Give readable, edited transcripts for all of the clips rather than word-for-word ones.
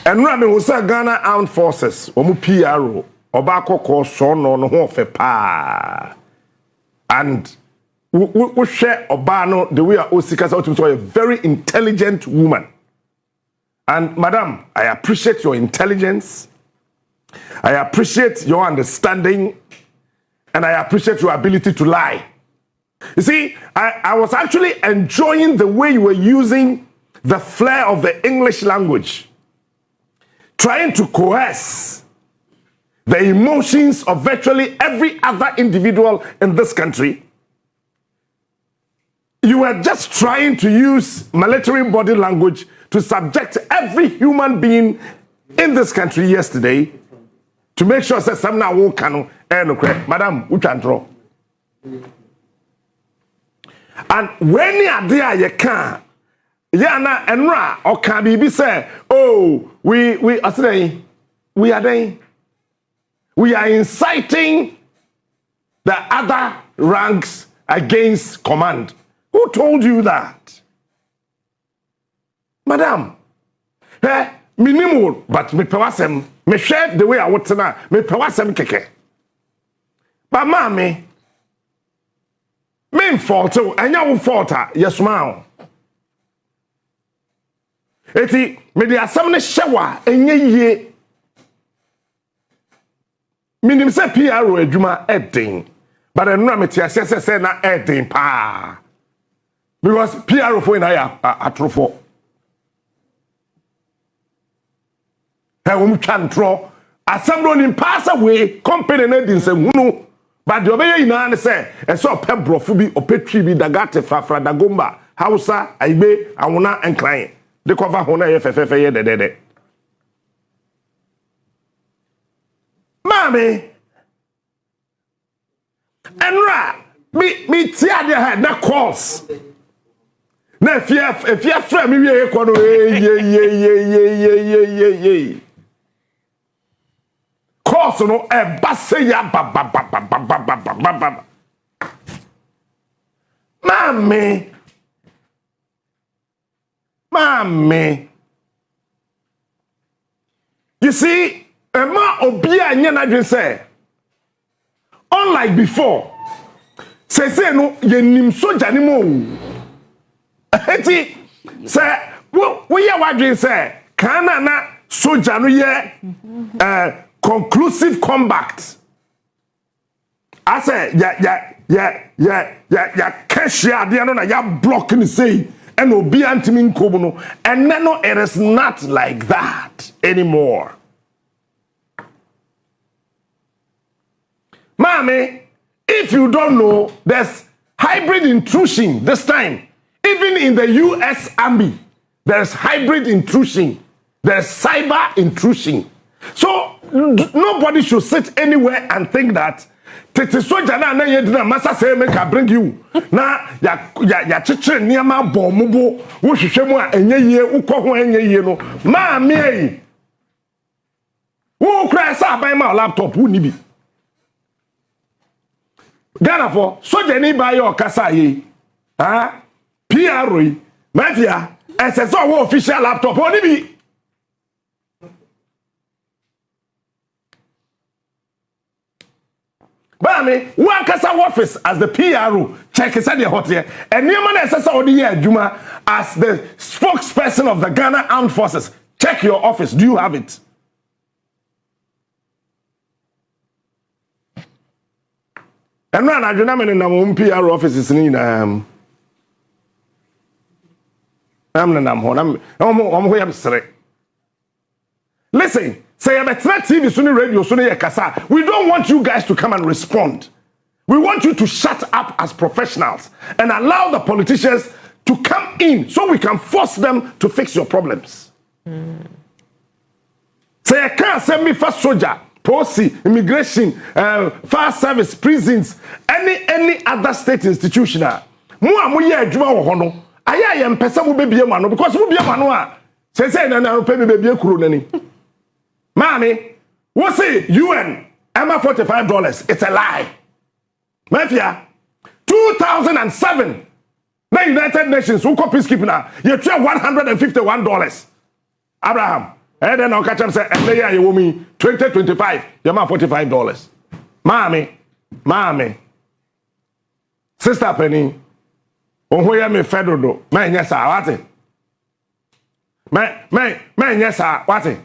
And Rami was a Ghana Armed Forces, Omu PRO, Obako Koso no Hofe Pa. And we share Obano the way Osika to a very intelligent woman. And Madam, I appreciate your intelligence. I appreciate your understanding. And I appreciate your ability to lie. You see, I was actually enjoying the way you were using the flair of the English language, trying to coerce the emotions of virtually every other individual in this country. You were just trying to use military body language to subject every human being in this country yesterday to make sure that some now won't can Madam, we can draw. And when you are there, you can. Yana and Ra or can be say, oh, we are saying, we are inciting the other ranks against command. Who told you that? Madam, minimum, but me pewasem, me share the way I want to know, me pewasem keke. But mommy, me fault, and you fault, yes, ma'am. Eti, me di asamne shawa, enye ye. Minim se PRO edwuma edin. But enra me tia se na edin pa. Because PRO for na ya atrofo. He wum twantro. Asambro ni pass away company na din se hunu. But the obey ina ne se so pebrofo bi opetwi bi dagate fafra dagomba Hausa Aibe awona enkran. The cover hona ye fefefe ye de. Mami, enra me tia de head na course. Na if you frame me we ko no ye. Course no e base ya ba. Mami, you see, Emma Obia Nyanadrin say, unlike before, say no, ye nim soja ni mo. Eti, say, we ya wadrin say, kana na soja no ye conclusive combat. I say, ya keshia de no na ya blocking say. And obi antimi nkobuno and no, it is not like that anymore. Mommy, if you don't know, there's hybrid intrusion this time. Even in the US Army, there's hybrid intrusion. There's cyber intrusion. So nobody should sit anywhere and think that Tete soja na yedina masa say make I bring you. Na ya chichire niama bomubo wo hwehwe mu a enye yie ukọ ho enye yie no. Ma me yi. Wo kra sa ban ma laptop wo ni bi. Ghana for soja ni ba yo kasa yi. Ah? PRO yi. Mafia SSO wo official laptop wo ni bi. Bami, one kasa office as the PRO, check is at the hotel, and Newman SSO Juma as the spokesperson of the Ghana Armed Forces. Check your office. Do you have it? And run, I do not mean in our PRO offices in I'm listen. Say about TV, Sunni radio, Sunni Kasa. We don't want you guys to come and respond. We want you to shut up as professionals and allow the politicians to come in so we can force them to fix your problems. Say I can't send me for soldier, policy, immigration, fire service, prisons, any other state institution. Mo ye adwuma wo ho no. Aya ye mpesa mo bebie ma no because mo bie ma no a. Say na pe me bebie kuro nani. Mommy, what's it? UN, Emma $45. It's a lie. Mafia, 2007, the United Nations, who call peacekeeping now, you try $151. Abraham, And then I'll catch him say, and they you me 2025, you're $45. Mommy. Sister Penny, on where me federal do, man, yes, I what it. Man, yes, I what it.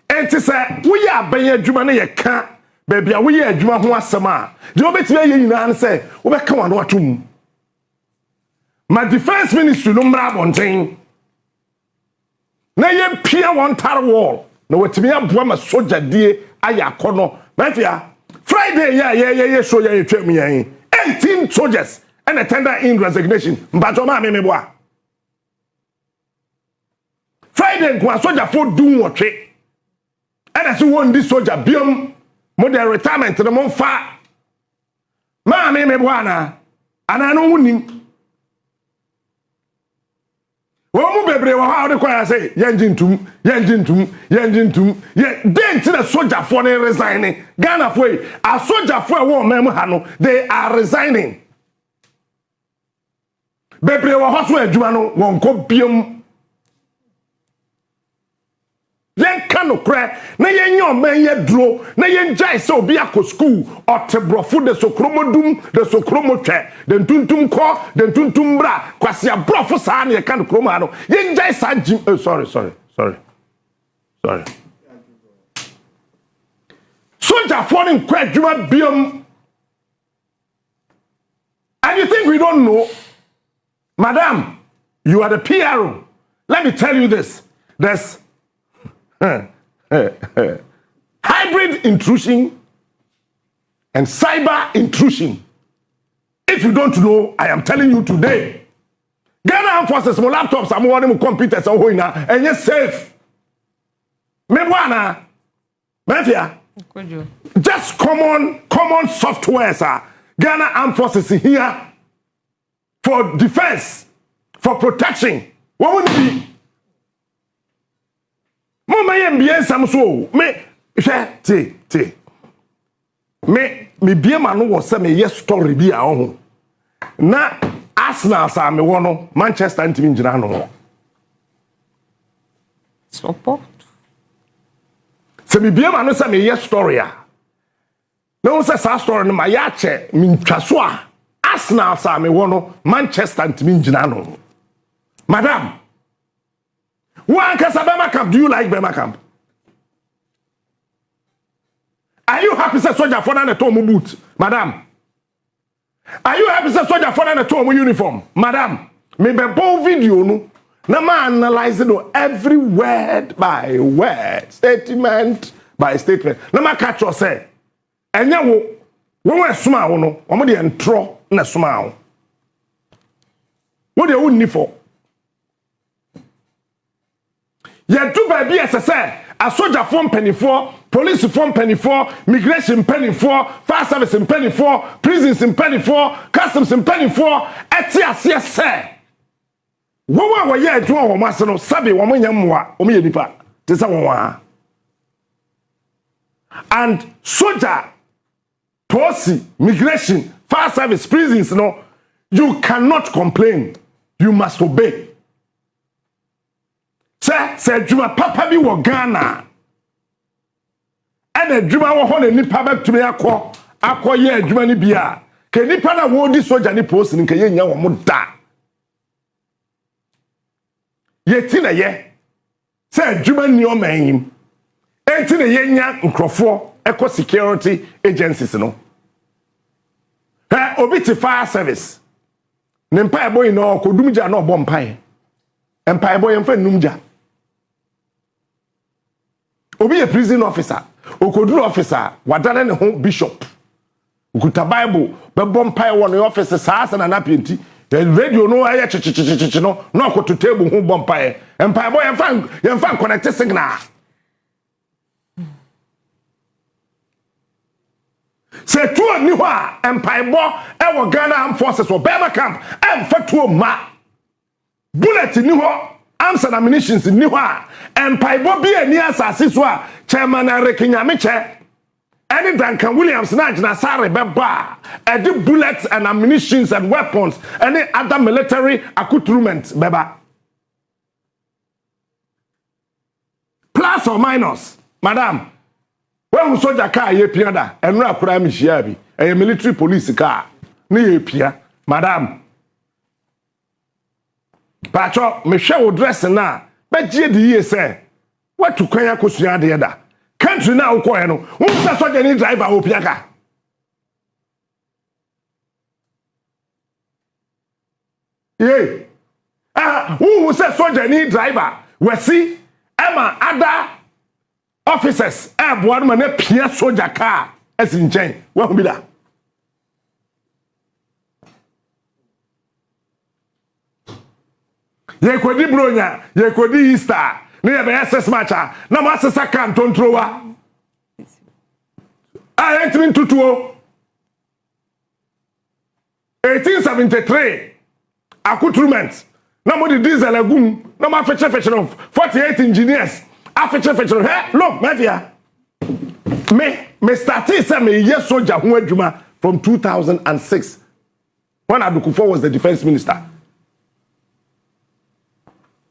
And to say, we are being Jumani, you can't, baby, we are Juma who was summer. Do you bet you and say, we come on what to my defense ministry, no matter one thing. Na ye pia one tar wall na wetimi aboa ma soldier die aya kono mafia Friday yeah show ya twem yan 18 soldiers and a tender in resignation mbato ma me boa Friday kwa soldier for do wotwe and as won this soldier biom mo the retirement no mo fa ma me boa na ana no wunim Womu bebre wa ha de kwa say yenjintum ye dent na soldier for na resigning Ghana for a soldier for wo mem ha no they are resigning bebre wa ho so adwuma no won ko biom yen kanu kra na yen nyo man ye dro na yen jai se obi akọ school otebrofo de sokromodum de sokromotwe de tuntum ko de tuntum bra kwase abrofo saa na ye kanu kromo ano yen jai sa jim sorry soldier falling kwa adwuma biom and you think we don't know madam you are the PRO let me tell you this there's hybrid intrusion and cyber intrusion. If you don't know, I am telling you today. Ghana Armed Forces, my laptops, I'm one of computers, and you're safe. Mewana, Mafia. Just common software, sir. Ghana Armed Forces is here for defense, for protection. What would it be? Mama yem sam so me hwe ti me bia ma no wo se me yes story bi a ho na Arsenal sa me wo no Manchester ntimi njira no support se me bia ma no se me yes story a na wo se sa story no ma ya che me ntwaso a Arsenal sa me wo no Manchester ntimi njira no madam One Casabama camp. Do you like Bema camp? Are you happy to soldier for a Tomu boot, madam? Are you happy to soldier for a Tomu uniform, madam? Maybe both video no. Now man analyzing every word by word, statement by statement. Now man catch you say, and you we smile no, we dey entro na smile. What dey wouldn't for? Ya do baby as I say, a soldier from penny for, police from penny for, migration penny for, fire service in penny for, prisons in penny for, customs in penny for, etias say. Woman wa ye do o ma se no sabe wo manya mwa o me nipa te se won and soldier police migration fire service prisons no you cannot complain you must obey. Say Juma papa bi wo Ghana and Juma wo ho na nipa ba tumi akọ ye Juma ni bia ke nipa na wo di soldier ni post ni ke ye nya wo mo da ye ti na ye say Juma ni o man enti na ye nya nkrofo eco security agencies no obi ti fire service ne mpa boy no ko dumja no bo mpa mpa boy mfa numja obi a prison officer okoduru officer wadane ne ho bishop ukuta bible bebo mpa wo no office saa na na penti radio no aye chichichichi no no akoto table ho bompa mpa boy yemfa connect signal se tuo ni ho a mpa bo e wo Ghana Armed Forces wo Bema camp emfa tuo ma bullet ni ho arms and ammunitions ni ho a empaibo bi ani asase so a chairman Rekinyameche any Duncan Williams na gina sare beba edi bullets and ammunitions and weapons any other military accoutrements beba plus or minus madam when soldier car ye piada enro akura mi hia bi a military police car na ye pia madam pacho me hwe wo dress na be gie di ye say what to kwan akosua de da country na wo koye no wo say soldier ni driver wo pia ka ye who say soldier ni driver we see Emma other officers board man na pia soldier car as in chain what be that ye kodi bronya ye kodi Easter na ye be SS matcha na ma sesa kan tontrowa entering tutuo 1873 accoutrements na mo di diesel agum na ma feche of 48 engineers afeche hey look mafia me started say me yes soldier ho adwuma from 2006 when Adukufo was the defense minister.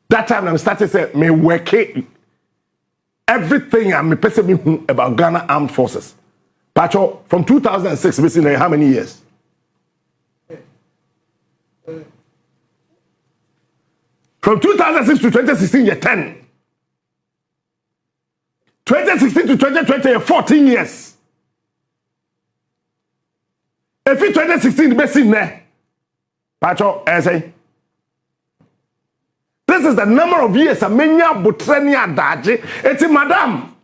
That time I started say me work everything I'm person me about Ghana Armed Forces. Pacho from 2006 basically how many years? From 2006 to 2016 you're 10. 2016 to 2020 you're 14 years. If it's 2016 basically ne Pacho I say this is the number of years a menya botrenia daje. Eti madam.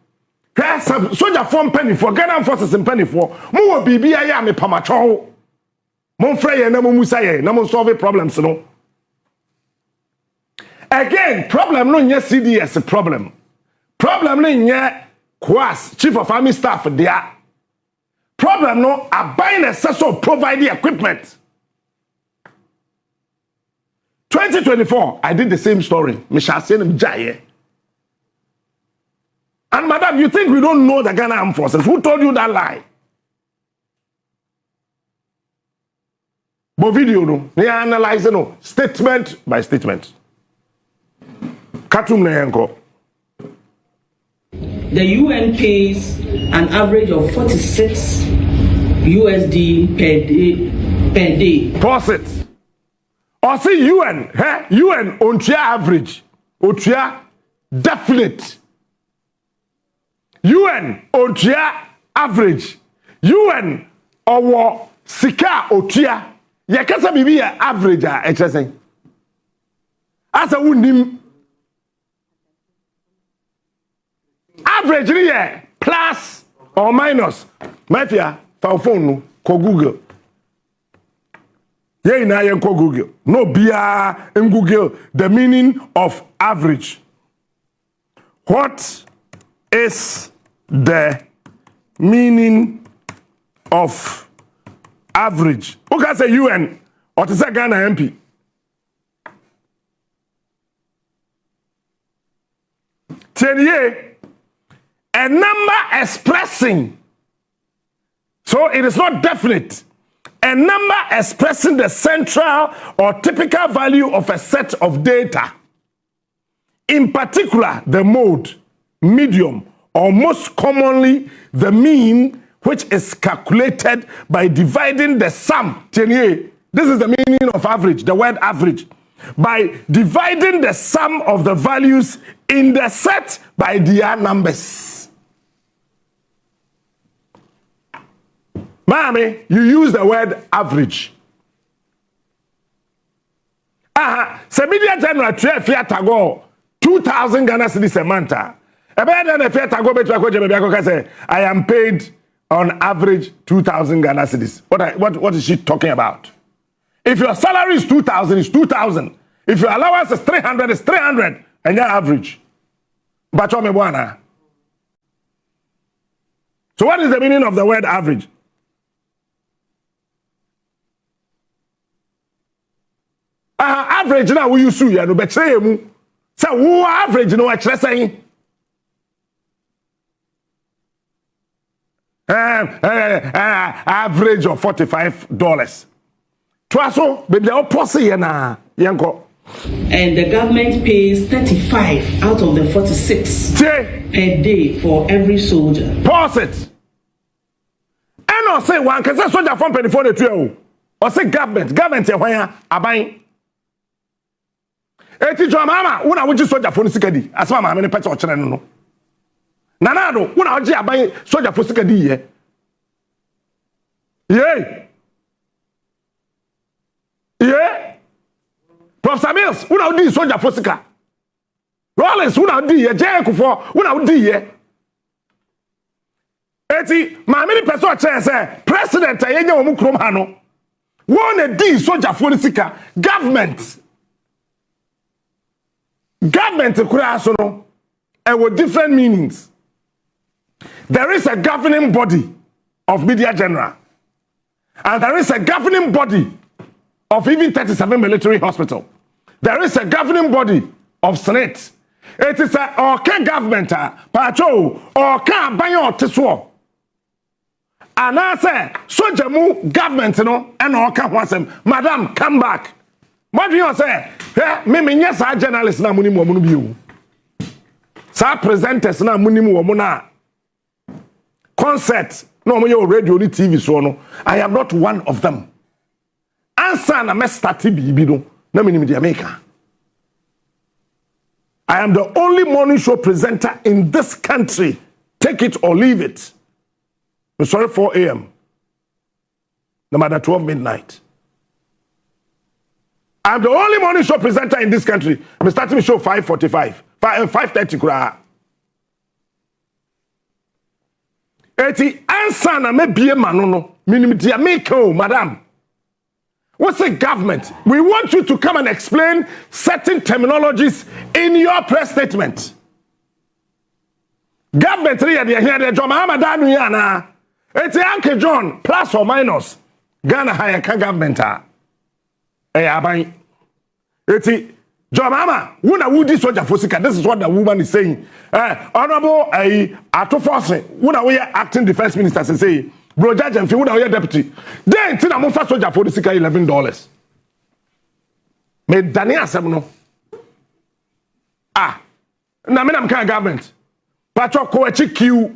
Soldier form penny for Ghana Forces in penny for. Mo bibi aya me pamacho. Mon frère na mo musaye na mo solve problems no. Again, problem no nye CDS problem. Problem no nye Kwas, Chief of Army Staff there. Problem no a buying excess of provide the equipment. 2024, I did the same story. And madam, you think we don't know the Ghana Armed Forces? Who told you that lie? But video, no, they are analyzing no, statement by statement. The UN pays an average of 46 USD per day. Pause it. Or see UN, UN on tier average, on tier definite. UN on tier average. UN or sika o tier. Ya kasa bibi ya average a HSN. Asa wunim average ni ye plus or minus. Mafia, phone no, ko Google. Ye na yen ko Google. No bia in Google the meaning of average. What is the meaning of average? Who can say UN or to say Ghana MP? A number expressing, so it is not definite. A number expressing the central or typical value of a set of data. In particular, the mode, medium, or most commonly the mean, which is calculated by dividing the sum. This is the meaning of average, the word average. By dividing the sum of the values in the set by their numbers. Mommy, you use the word average. Media General Fiatago 2,000 Ghana cedis a month. I am paid on average 2,000 Ghana cedis. What is she talking about? If your salary is 2,000, it's 2,000. If your allowance is 300, it's 300. And your average. So what is the meaning of the word average? Average now we use you no betray mu. So who average no a chere say. Average of $45. Twaso be the opposite na yenko. And the government pays 35 out of the 46 per day for every soldier. Pause it. And I say one can say soldier from 24 to 12. Or say government where abain. Eti jo mama, una wuji soldier for sikadi. Asma mama ne pete ochire no. Nanado, una wuji abain soldier for sikadi ye. Yeah. Professor Mills, una udi soldier for sika. Rollins, una udi ye. Jekufo, una udi ye. Eti, ma many person say president ayenye omu krom ha no. One di soldier for sika. Government kura so no. And with different meanings. There is a governing body of Media General. And there is a governing body of even 37 military hospital. There is a governing body of Senate. It is a okay government, pacho, okay banyo teswo. And I say, soldier mu government no, and okay wasem, madam, come back. What do you say? Me yes, our journalists na muni mo munu biu. Sa presenters na muni mo muna. Concert, no mo yo radio ni TV so no. I am not one of them. Answer na me start bibi no. Na me ni America. I am the only morning show presenter in this country. Take it or leave it. I'm sorry, 4 a.m. No matter 12 midnight. I'm the only morning show presenter in this country. I'm starting the show 5:45. 5:30 kura. Eti answer na me bie mano no. Minimum dia make madam. What's the government? We want you to come and explain certain terminologies in your press statement. Government here the John Mahamadanu yana. It's Uncle John plus or minus. Ghana higher government. It's John Mama. Wuna wudi soldier for sika. This is what the woman is saying. Honorable Atofose. Wuna we acting defense minister say. Bro judge and wuna we deputy. Then tina mo fa soldier for sika $11. Me dani asem no. Na me nam kan government. Patro ko echi Q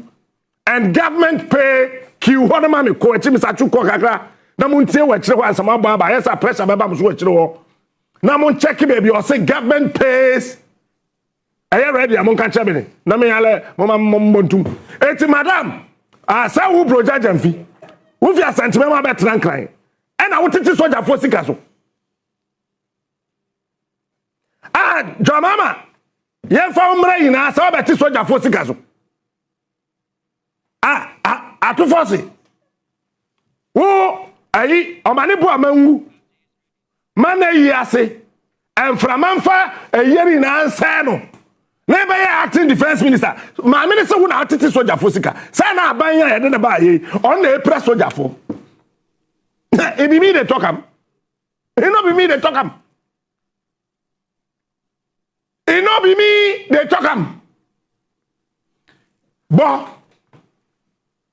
and government pay Q. Hono ma me ko echi Mr. Chuko kakra. Na mo ntie wa kire ho asem aba ba. Yes pressure baba mo so wa kire ho. Na mo check baby or say government pays. Are you ready? I'm on catch me. Na me ale mama mbontum. Eti madam, say who bro judge amfi. Who fi asantime ma betran kran. E na wo titi soldier for sika so. Jo mama. Ye fa umra yina say wo beti soldier for sika so. Atu force. Wo ayi o mani bo amanwu. Mana yase and framanfa a year na answer no. Never acting defense minister. My minister who na titi soldier for sika. Say na abanya ya de ba ye on the press soldier for. It be me they talk am. It no be me they talk am. It no be me they talk am. But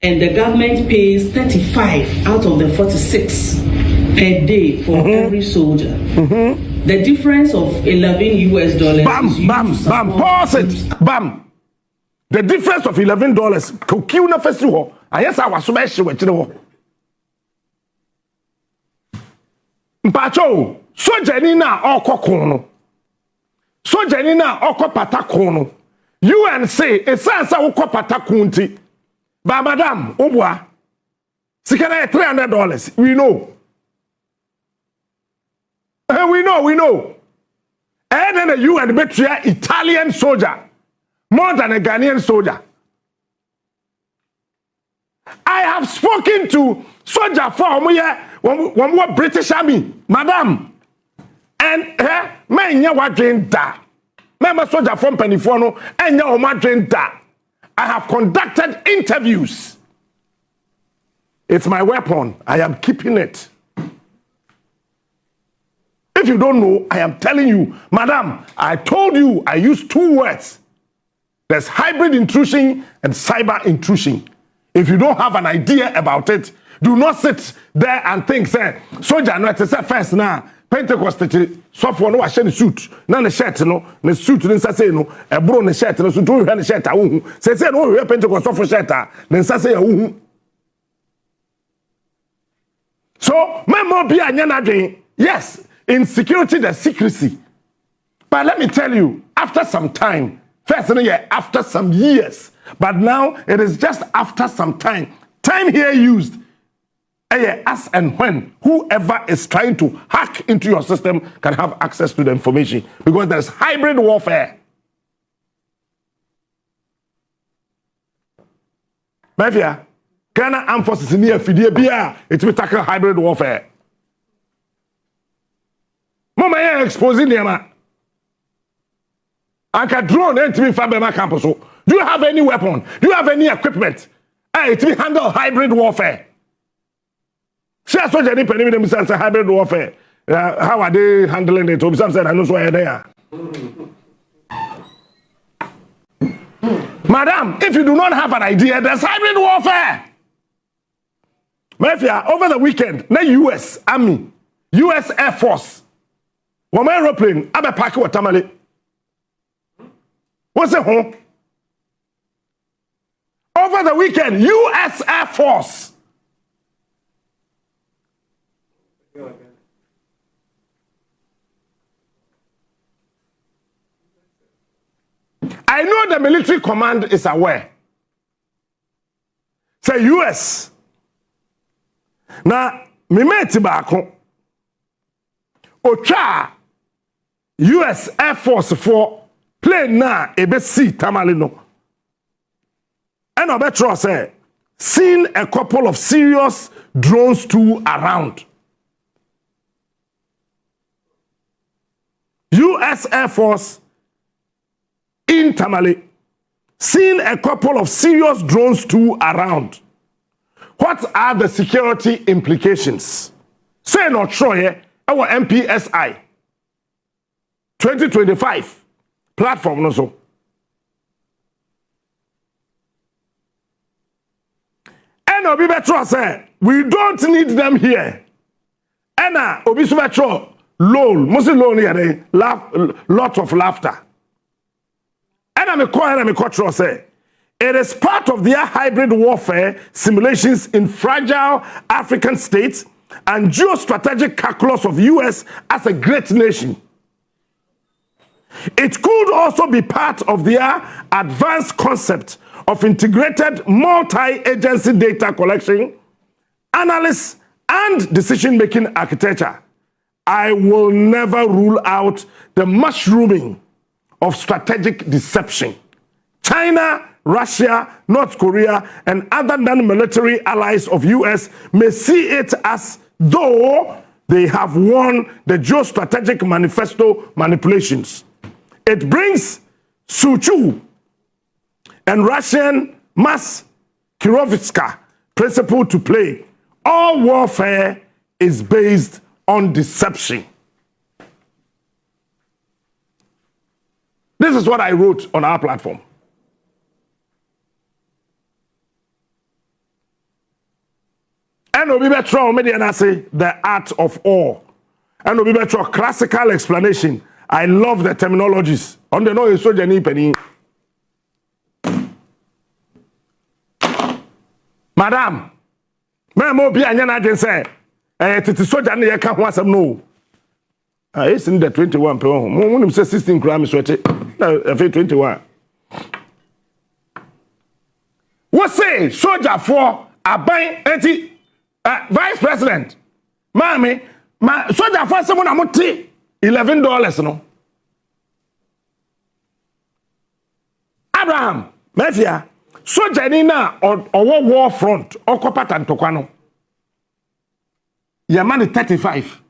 and the government pays 35 out of the 46 per day for every soldier. The difference of $11 bam, pause it. Bam. The difference of $11. Kokiu na festival. Yes, I was so much with you. Mpacho, so Janina oko kono. So Janina oko patakono. You and say, a sansa oko patakunti. Ba madam, obwa. Sikana $300. We know. We know. And then you and betray Italian soldier more than a Ghanaian soldier. I have spoken to soldier for one more British army, madam. And man, ya wadrin da. Member soldier from Penifono, and ya wadrin da. I have conducted interviews. It's my weapon. I am keeping it. If you don't know, I am telling you, madam, I told you I used 2 words. There's hybrid intrusion and cyber intrusion. If you don't have an idea about it, do not sit there and think, say, soldier, no, it's a first now. Pentecost so for no wahyɛ ne suit na ne shirt no ne suit ne nsase no ɛboro ne shirt no so to hwɛ ne shirt a wohu sɛ no hwɛ Pentecost so for shirt a ne nsase ya wohu so memo bi anya na dwen yes in security there's secrecy but let me tell you after some time first no yeah after some years but now it is just after some time here used as and when whoever is trying to hack into your system can have access to the information because there's hybrid warfare. Mafia, Ghana Armed Forces in here, it will tackle hybrid warfare. Mama, you're exposing them. I can drone and to be Fabema campus. Do you have any weapon? Do you have any equipment? It will handle hybrid warfare. Share so any penny with them hybrid warfare. How are they handling it? Some said I know why they are. Madam, if you do not have an idea, there's hybrid warfare. Mafia, over the weekend, the US Army, US Air Force, one aeroplane, Abe Paki wa Tamale. What's it home? Over the weekend, US Air Force. I know the military command is aware. Say US. Now, me mate baako. Ocha US Air Force for plane na ebe si tamale no. And I bet you say seen a couple of serious drones too around. US Air Force in Tamale, seen a couple of serious drones too around. What are the security implications? Say not sure here, our MPSI 2025 platform no so. And Obi Betro say, we don't need them here. And Obi Betro, lol, mostly lol here, laugh, lot of laughter. And I'm a cultural say, it is part of their hybrid warfare simulations in fragile African states and geostrategic calculus of US as a great nation. It could also be part of their advanced concept of integrated multi-agency data collection, analysis, and decision-making architecture. I will never rule out the mushrooming of strategic deception. China, Russia, North Korea, and other non-military allies of US may see it as though they have won the geostrategic manifesto manipulations. It brings Su Chu and Russian Mass Kirovitska principle to play. All warfare is based on deception. This is what I wrote on our platform. And Obi Betro media say the art of all. And Obi Betro classical explanation. I love the terminologies. On the no so jeni penny. Madam, me mo bi anya na den say titi soja na ye ka ho asem no. It's in the 21 pe ho. Mo say 16 gram sweaty. No, 21. What say soldier for aban anti vice president? Mami, soldier for someone amuti $11 no. Abraham, Mafia, soldier ni na or war front occupy tantokwa no. Your money 35.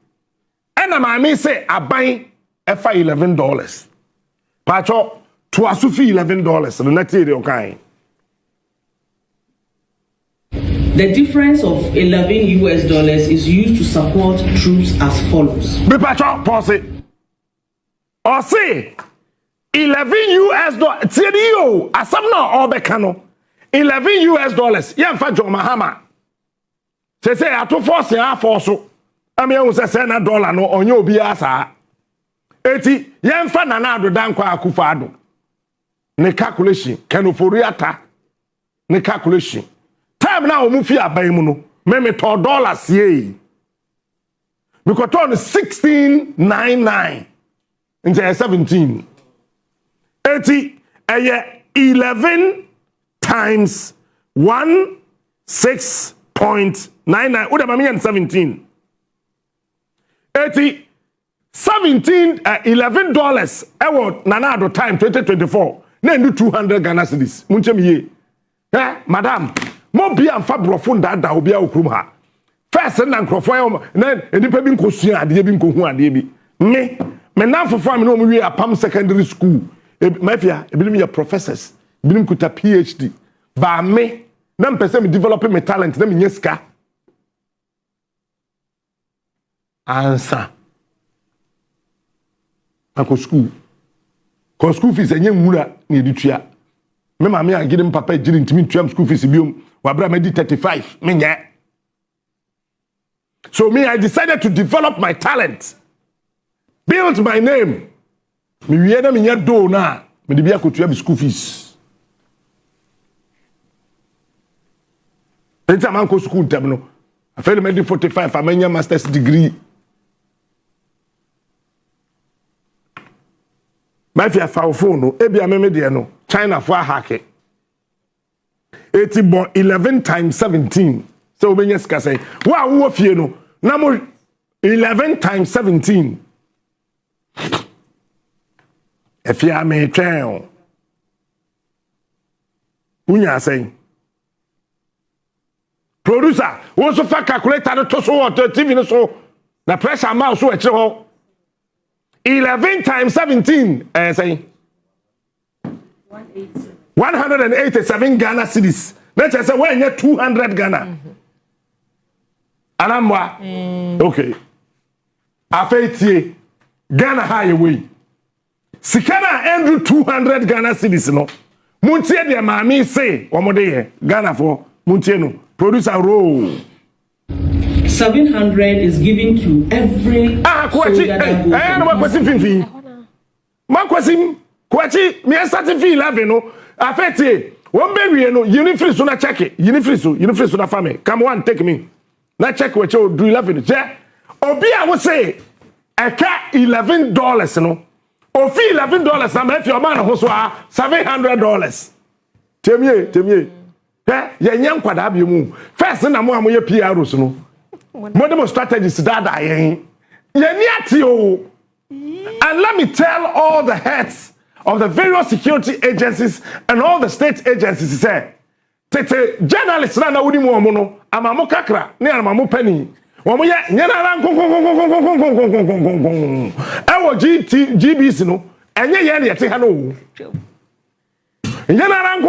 And mami say aban efa $11. Pacho to asufi $11 the next day okay. The difference of $11 is used to support troops as follows. Be pacho pause it. Or say $11. TDO asamna obekano $11. Yemfa John Mahama. Say ato force ya force. Ami ehun se na dollar no onye obi asa. Eti yemfa na ado dankwa akufa ado. Ne calculation kenoforiata. Ne calculation. Time na omu fi aban mu no, me to dollars ye. Because on 1699 into 17. 80 11 times 16.99. What am I 17? 80 $17 $11 ewo nanado time 2024. Na do 200 Ghana cedis. Munche mi ye. Madam, mo bia mfa brofo ndada obi a okrum ha. First na nkrofo na enipa bi nkosua ade bi nkohu ade bi. Me na fofo am na o wi apam secondary school. Mafia ebinim ya professors, ebinim kuta PhD. Ba me na mpese me develop my talent na me nyeska. Answer. Ako school. Ko school fees enye nwura na editua. Me ma me agide papa giri ntimi tuam school fees biom. Wa bra me di 35 me nya. So me I decided to develop my talent. Build my name. Me wie na me nya do na me de bia kotua bi school fees. Enta man ko school tab no. I failed me di 45 amanya master's degree. My fear for phone no ebia me de no China for hack. 80 bon 11 times 17. So we nyes ka say wa wo fie no na mo 11 times 17. If you are me twen unya say producer wo so fa calculator to so what TV no so na pressure mouse so e kire ho 11 times 17 say 187 Ghana cedis. Let's say when you 200 Ghana. Anamwa. Okay. Afetie Ghana high away. Sikana Andrew 200 Ghana cedis no. Muntie de mami say omode Ghana for muntie no. Producer roll. 700 is given to every soldier that goes. Makwasim kwachi me start fee 11 no. Afetie one baby no unifree so na check it. Unifree so na family. Come on take me. Na check what you do 11. Je obi a wo say eka $11 no. Ofi $11 na me fi o man ho so $700. Temie. Ye nyam kwada bi mu. First na mo amoye PRs no. Modern strategies that yen. And let me tell all the heads of the various security agencies and all the state agencies say tete journalists na wudi mu omo no amamu kakra ne amamu pani omo ye nyana ran ewo GBC no enye ye ne yete ha no nyana ran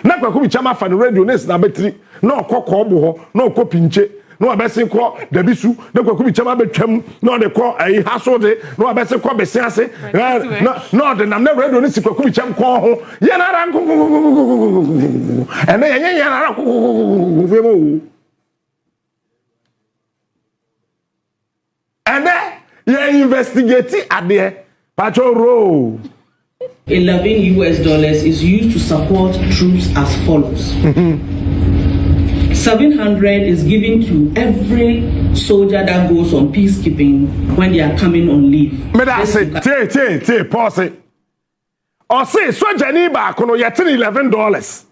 na kwaku bi chama fa no radio nes na betri na okoko bo ho na okopinche no abese ko dabisu na kwaku bi chama betwam na de ko ayi haso de no abese ko bese ase no de nam na radio ni kwaku bi cham ko ho ye na ran ene ye na ran vemo ene ye investigate ade patrol row $11 is used to support troops as follows. 700 is given to every soldier that goes on peacekeeping when they are coming on leave. Me da say, pause it. Or say, soldier ni ba kono yetin $11.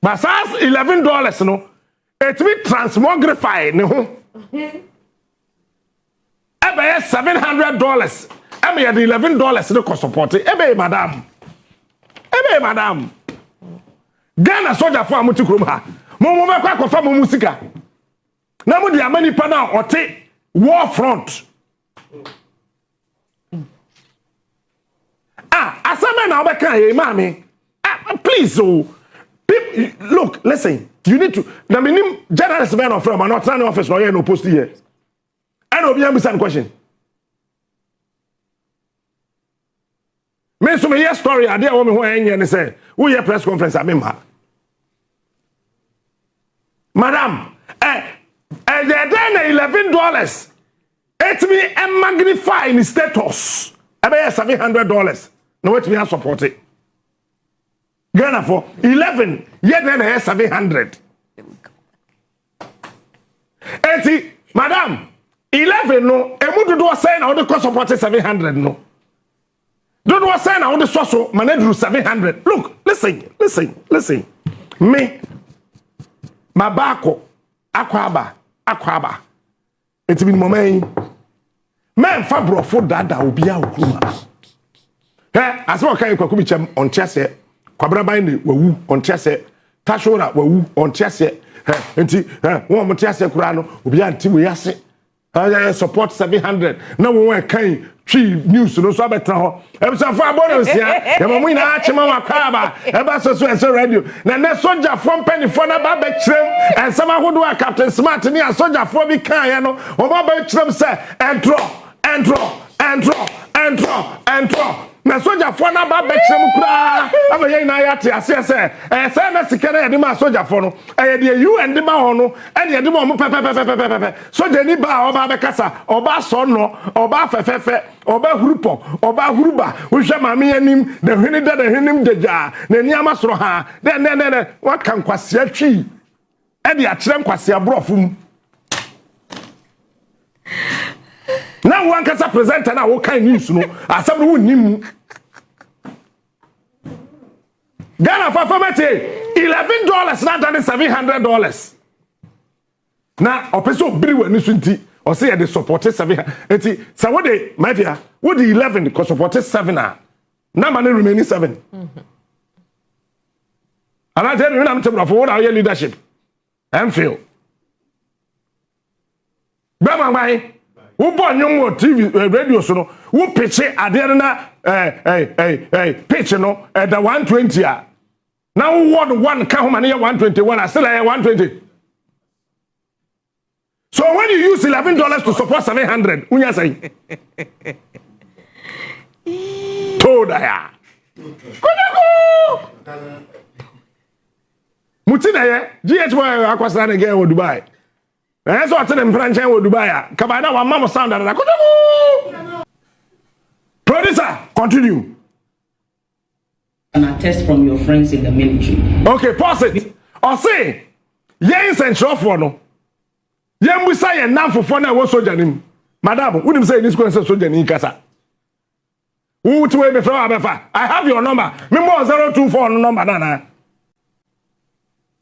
But as $11 no, it will transmogrify ne ho. Ebe $700. Ebe ya $11 no cost support. Ebe madam. Ghana soldier for amuti krom ha. Mo me kwa kofa mo musika. Na mo di amani pa na ote war front. Asame na obeka e mami. Please look, listen. You need to na minim journalist men of from not run office no here no post here. I know be am question. Me so me yes story ade a wo me ho enye ne say wo ye press conference amemha. Madam, then $11. It me and magnify in status. About $700. No way to me support it. Ghana for 11. Yet then I 700. 80, madam. 11 no. E mudu do say na the cost support 700 no. Don't was saying I want the social manage 700. Look, listen. Me, my bako, aquaba. It's been moment. Man, fabro for dada will be out. Eh, as well can you come on chess Kwabra bindi wu on chess Tashora wu on chess enti one chess kurano will be anti we yase. Support 700. Now we want kind tree news no so better ho. E be so for bonus ya. Ya mo ina achema wakaba. E ba so radio. Na soldier from penny for na ba be kirem. And some ahodo a Captain Smart ni a soldier for bi kan ya no. O ba be kirem say entro. Na soldier for na ba be kirem kura. Aba ye na ya te ase say say na sikere ya de ma soldier for no. E de UN de ma ho no. E de ma mo pe. Soldier ni ba oba be kasa. Oba so no. Oba fefe. Oba hurupo. Oba huruba. Wo hwe ma me anim. De hwene de hwenem deja. Na ni ama soro ha. De. Wa kan kwase atwi. E de a kire kwase abrofum. Na one kasa presenter na wo kan news no. Asem no nim. Ghana for $11 not than $700. Now, opeso biri wani sunti or say they supported 700. Eti so what they my dear, what the 11 because supported 7 now money remaining 7. And I tell you I'm talking for what our leadership. And feel. Bama mai. Who born young TV radio so no who pitch it at the pitch no at the 120 now one count money 121 I still 120. So when you use $11 to support 700 unya say told ya mutina ye GH1 akwasa na get wo Dubai. And so I tell them French and Dubai. Kabana wa mama sound that. Producer, continue. And attest from your friends in the military. Okay, pause it. Or say, yen central for no. Yen we say a nam for na wo soldier nim. Madam, wouldn't say this question soldier in Kasa. Who to be from Abefa? I have your number. Me more 024 number nana.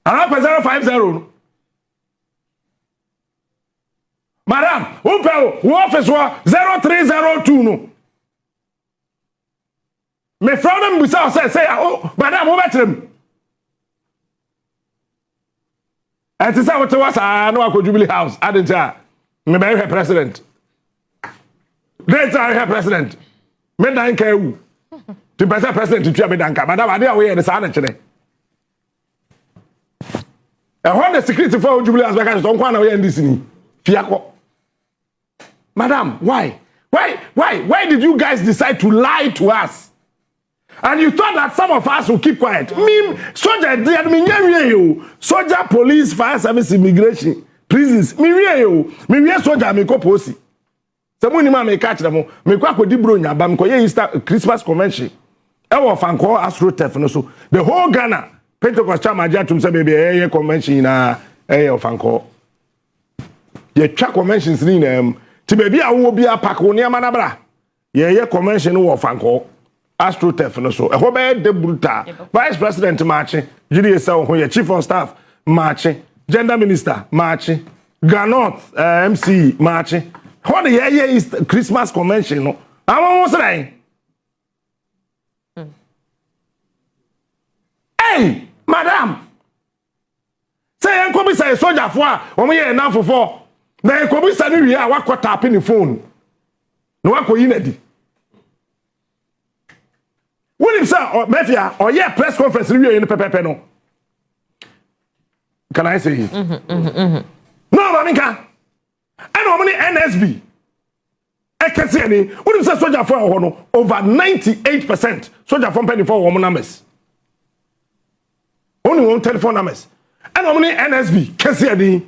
I have 050. Madam, who office was 0302 no. Me from them without say, oh, madam, who met him? And to say what was I know I could Jubilee House. I didn't tell me by her president. They tell her president. Me dan care who. To be president to tell me danka. Madam, I did away the sign today. And when the security for Jubilee House because don't want away in this thing. Fiako. Madam, why? Why did you guys decide to lie to us? And you thought that some of us will keep quiet. Me, soldier, police, fire service, immigration, prisons. Me soldier, me ko posi. Someone me catch them. Me kwa ko di bro nya ba me ko Easter Christmas convention. E wo fanko Astro Tef no so. The whole Ghana Pentecost chama aja tum say baby convention na fanko. Ye twa conventions ni na ti baby a wo bia pack wo niam na bra. Ye convention wo fanko. Astro Tef no so. E ho be de bruta. Vice President march. Jiri say ho ye Chief of Staff march. Gender Minister march. Granot MC march. How the year is Christmas convention no. I want say. Hey, madam. Say enko bi say soldier for a o me ye na fofo. Na enko bi say ni wi a wa tap ni phone. No wa ko yi na di. When him say Mafia or yeah press conference wi in pepepe no. Can I say it? No, Mamika. And how many NSB? I can say any. When you say soldier for over 98% soldier from penny for woman numbers. Only one telephone numbers. And how many NSB can say any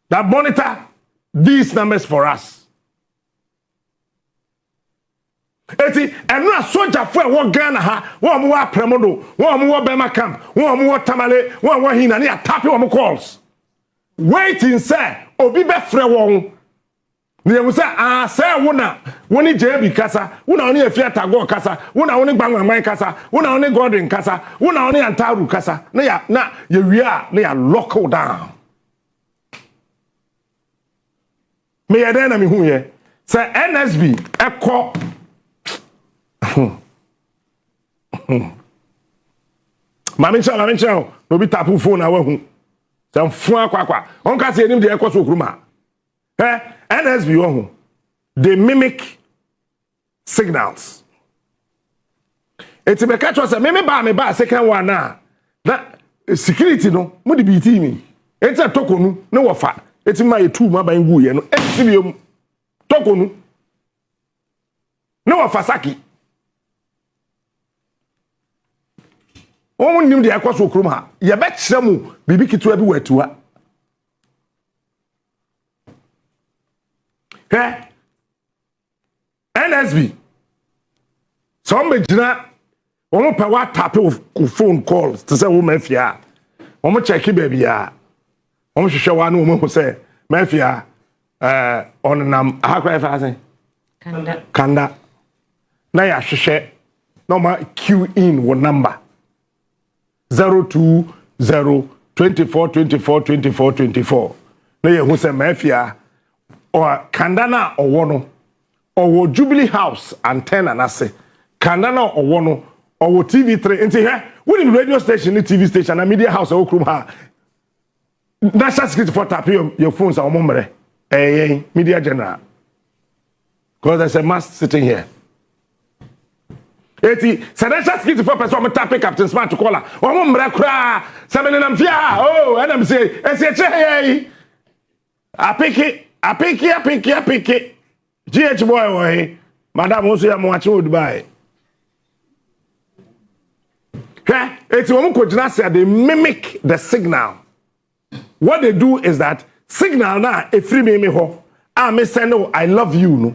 that monitor these numbers for us. Eti enu a soldier for wo Ghana ha wo mo wa Premodo wo mo wa Bema camp wo mo wa Tamale wo mo hina na tap wo mo calls waiting say obi be frɛ won ne you say say wona woni JB kasa wona woni Afiata go kasa wona woni Gbanwan kasa wona woni Gordon kasa wona woni Antaru kasa na ya wia na ya lock down me ya den na me hu ye say NSB ekɔ Mami ncha no bi tapu phone na wahu sam fu akwa on ka se enim de ekɔ so okruma NSB wahu they mimic signals eti be catch us me ba second one na security no mo de BT ni eti tokonu ne wofa eti ma yetu ma ban gu ye no eti bi tokonu ne wofa saki on nim de akwa so krom ha ye be kire mu bibi kitwa bi watuwa NSB some be jina won pa wa tap phone calls to say wo mafia won check baby ya won hwehwe wa no wo say mafia on nam akwa fa say kanda na ya hwehwe no ma queue in wo number 02024242424 na ye hu say mafia or kandana owo no owo Jubilee House antenna na se kandana owo no owo TV3 enti he woni radio station ni TV station na media house owo krum ha national security for tap your phones are omomre media general because there's a mass sitting here. Eti national security for person tap Captain Smart Clàsh omomre kra semene nam fia oh enam say esi che apiki GH boy boy madam also ya mo ache Dubai it's when they mimic the signal. What they do is that signal na a free me ho me say no I love you no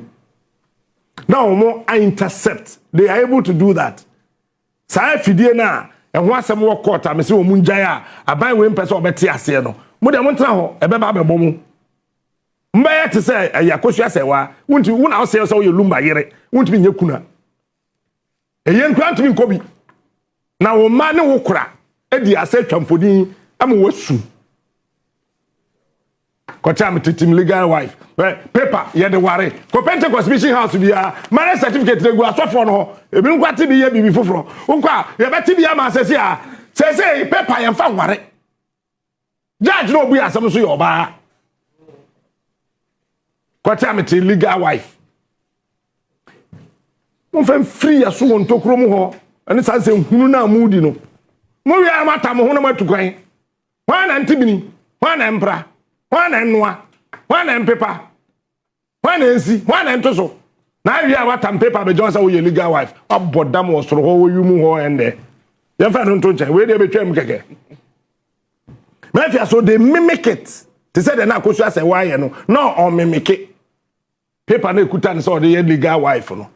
now more I intercept they are able to do that say fidie na e ho asem wo court me say omu njai aban we mpese obeti ase no mo de mo ntra ho e be ba be bomu mbaye te say yakosu ase wa wunti wuna ose so ye lumba yere wunti bi nyekuna eye nkura ntimi nkobi na wo ma ne wo kura edi ase twamfodin am wasu kocham titim legal wife paper ye de ware ko Pentecost mission house bia marriage certificate de gu asofo no ebi nkwati bi ye bibi foforo nkwa ye beti bia ma sese paper ye fa ware judge no obu asem so ye oba kocham ti legal wife mo fam free aso won tokro mu ho ene sanse hunu na amudi no mo wi amata mo ho na matukwan wana ntibini wana mpra wana nwa wana mpepa wana nsi wana ntoso na wi amata mpepa be jonsa wo ye legal wife abodam wo soro ho wo yumu ho ende ye fa no ntonche we dey betwam keke mafia so they mimic it they say they na kosu ase wa ye no on mimic it paper na ekuta ne so dey legal wife no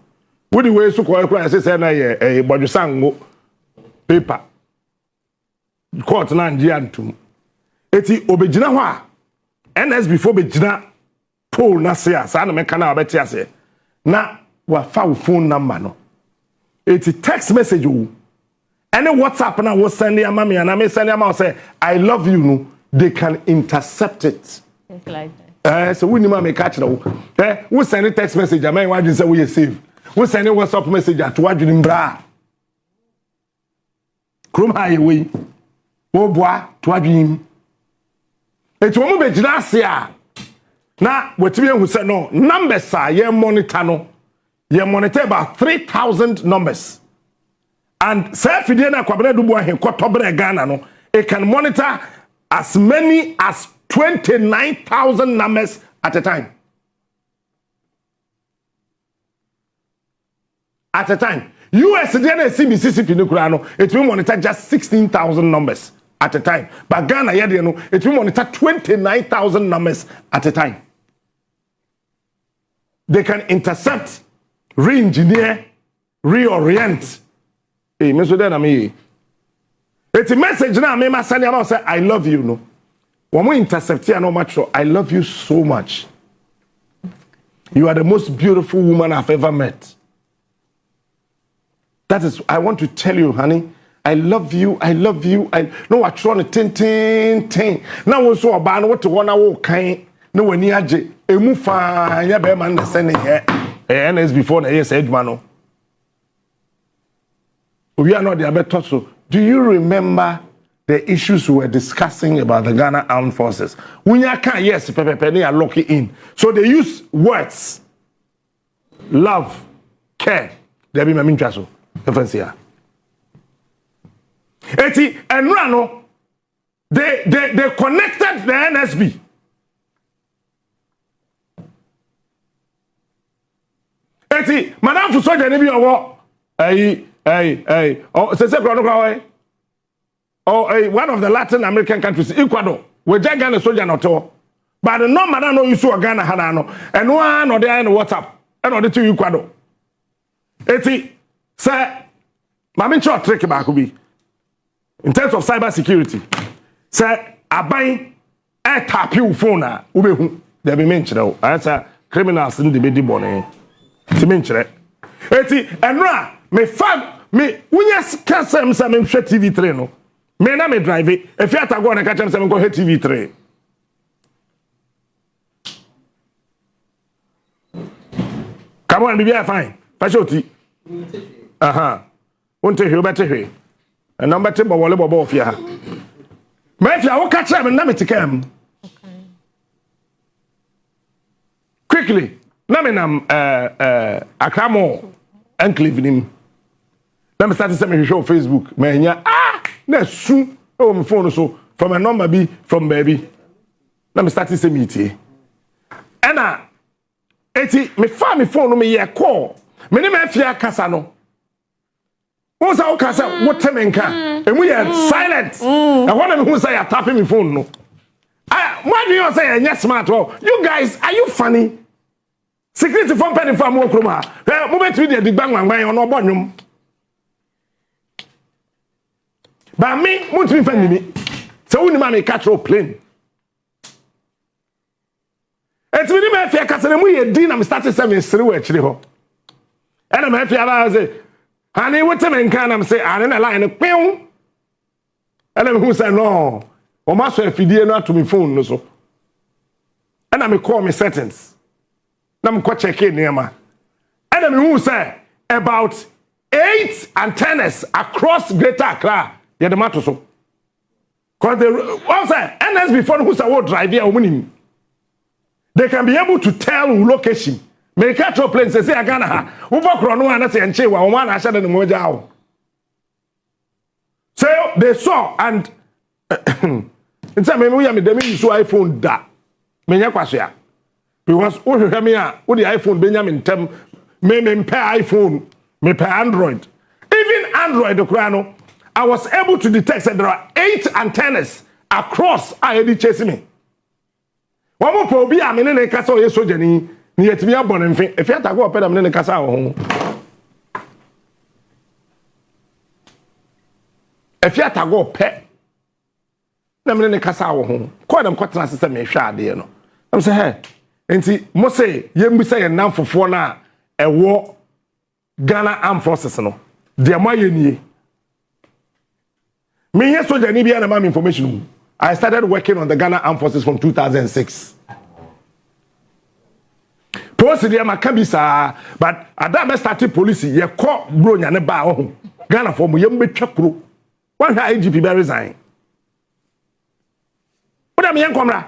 wodi we su ko ekura say na ye bodwosango paper court na nji antum eti obegina ho a NS before begina poll na say asa na meka na obeti ase na wa fa phone number no eti text message o any WhatsApp na wo send ya mama ya na me send ya ma say I love you no they can intercept it like that so we ni ma me catch na wo we send a text message am why you say we save we send a WhatsApp message at wadwini mbra krom ha yewe wo boa to wadwini eti wo mo begina ase a na wetimi ehu say no numbers a ye monitor no ye monitor about 3,000 numbers and say fidie na kwabena dubu ahen kotobre Ghana no it can monitor as many as 29,000 numbers at a time. At a time. US DNA Mississippi no kurano it will monitor just 16,000 numbers at a time. But Ghana it will monitor 29,000 numbers at a time. they can intercept, re-engineer, reorient. Hey, me so then me. It's a message now. Me ma send you say I love you. No, when we intercept here, no much. I love you so much. You are the most beautiful woman I've ever met. That is, I want to tell you, honey. I love you. I love you. I know what you're trying to tin. Now we saw a ban what to one hour kind. No when you aje. Emu fa ya be man sending here. And as before the year said mano. We are not the better. So, do you remember the issues we were discussing about the Ghana Armed Forces? Unyaka, yes, Pepe are locking in. So they use words, love, care. They be my mintraso. Here. Eti and Rano, they connected the NSB. Eti, Madame Fuso Janibi Owo, one of the Latin American countries, Ecuador, where Ghana soldier not all. But the no man no you saw Ghana Hanano, and one or the other in WhatsApp, and on the two Ecuador. Eti, sir, Mamin short trick back be. In terms of cyber security, sir, I buy a tap you phone now. There be mentioned. Answer criminals in the bedi bonnet. To mention it. Eti, and ra, me fab, me, when you can't say some TV3 no. Me na me drive it. If you have to go and catch them, some go hit TV3. Come on, be fine. Fashoti. Won't you better here? And number 10 ball bobo of ya. Maybe I will catch them and name to come. Quickly, Naminam Akramo and Cleveland. Let me start to send me show Facebook. Man, that's soon. Oh, my phone so from a number B from baby. Let me start to send me here. And me family phone me here call. Me name is Fia Casano. What's our casa? What time and we are silent. I want to who say I tapping my phone. No. Why do you say yes, smart? You guys, are you funny? Security phone penny from Wokroma. Moment with the bang on no bonum. But me, won't be funny me. So when mommy catch your plane. It's with me if you catch them, we din I'm starting 7 through actually. And I'm happy about it. Honey, what time can I say? I'm in a line of pew. And I'm who say no. Or must have feed not to me phone no so. And I'm call me settings. I'm quite checking near my. And I'm who say about 8 antennas across Greater Accra. Yeah, the matter so. Because they also NS before who's a word drive here winning. They can be able to tell location. May catch your plane say I Ghana. Ubakro and say and chewa one I said in the moja. So they saw and in some we am the me so iPhone da. Menya kwasua. Because o hwehwe me a o the iPhone Benjamin tem me pair iPhone, me pair Android. Even Android the I was able to detect that there are 8 antennas across I chasing me. One more for be a minute kasa o so jani ni yetimi abon mfe. If you have to go up a minute kasa ho. If you have to go pet na minute kasa ho. Call them kwatena system me hwa ade no. I'm say hey, enti mo say yembi say nan fofo na ewo Ghana Armed Forces no. De ma ye me yes so jani bia na mam information. I started working on the Ghana Armed Forces from 2006. Post there makabisa, but at that started police ye call bro nya ne ba ho. Ghana for mo yem betwa pro. One IGP be resign. What am yen komra?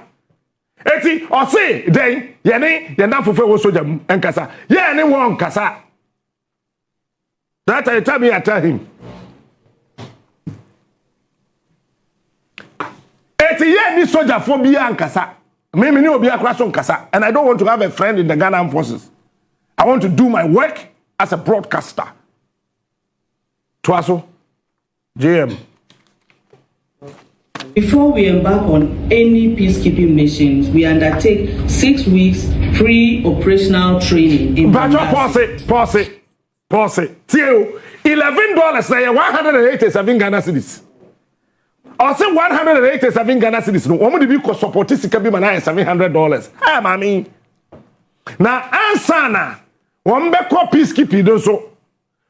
Eti o say den ye ne ye na fofo wo soja mu enkasa. Ye ne won kasa. That I tell me I tell him. Eti ye ni soldier for bia nkasa. Me ni obi akra so nkasa. And I don't want to have a friend in the Ghana Armed Forces. I want to do my work as a broadcaster. Twaso JM. Before we embark on any peacekeeping missions, we undertake 6 weeks pre-operational training in pause it. $11 na 187 Ghana cedis. Or say 187 Ghana cedis no. Omo de bi ko support sika bi na $700. Hey mami. Na answer na won be ko peacekeeping do so.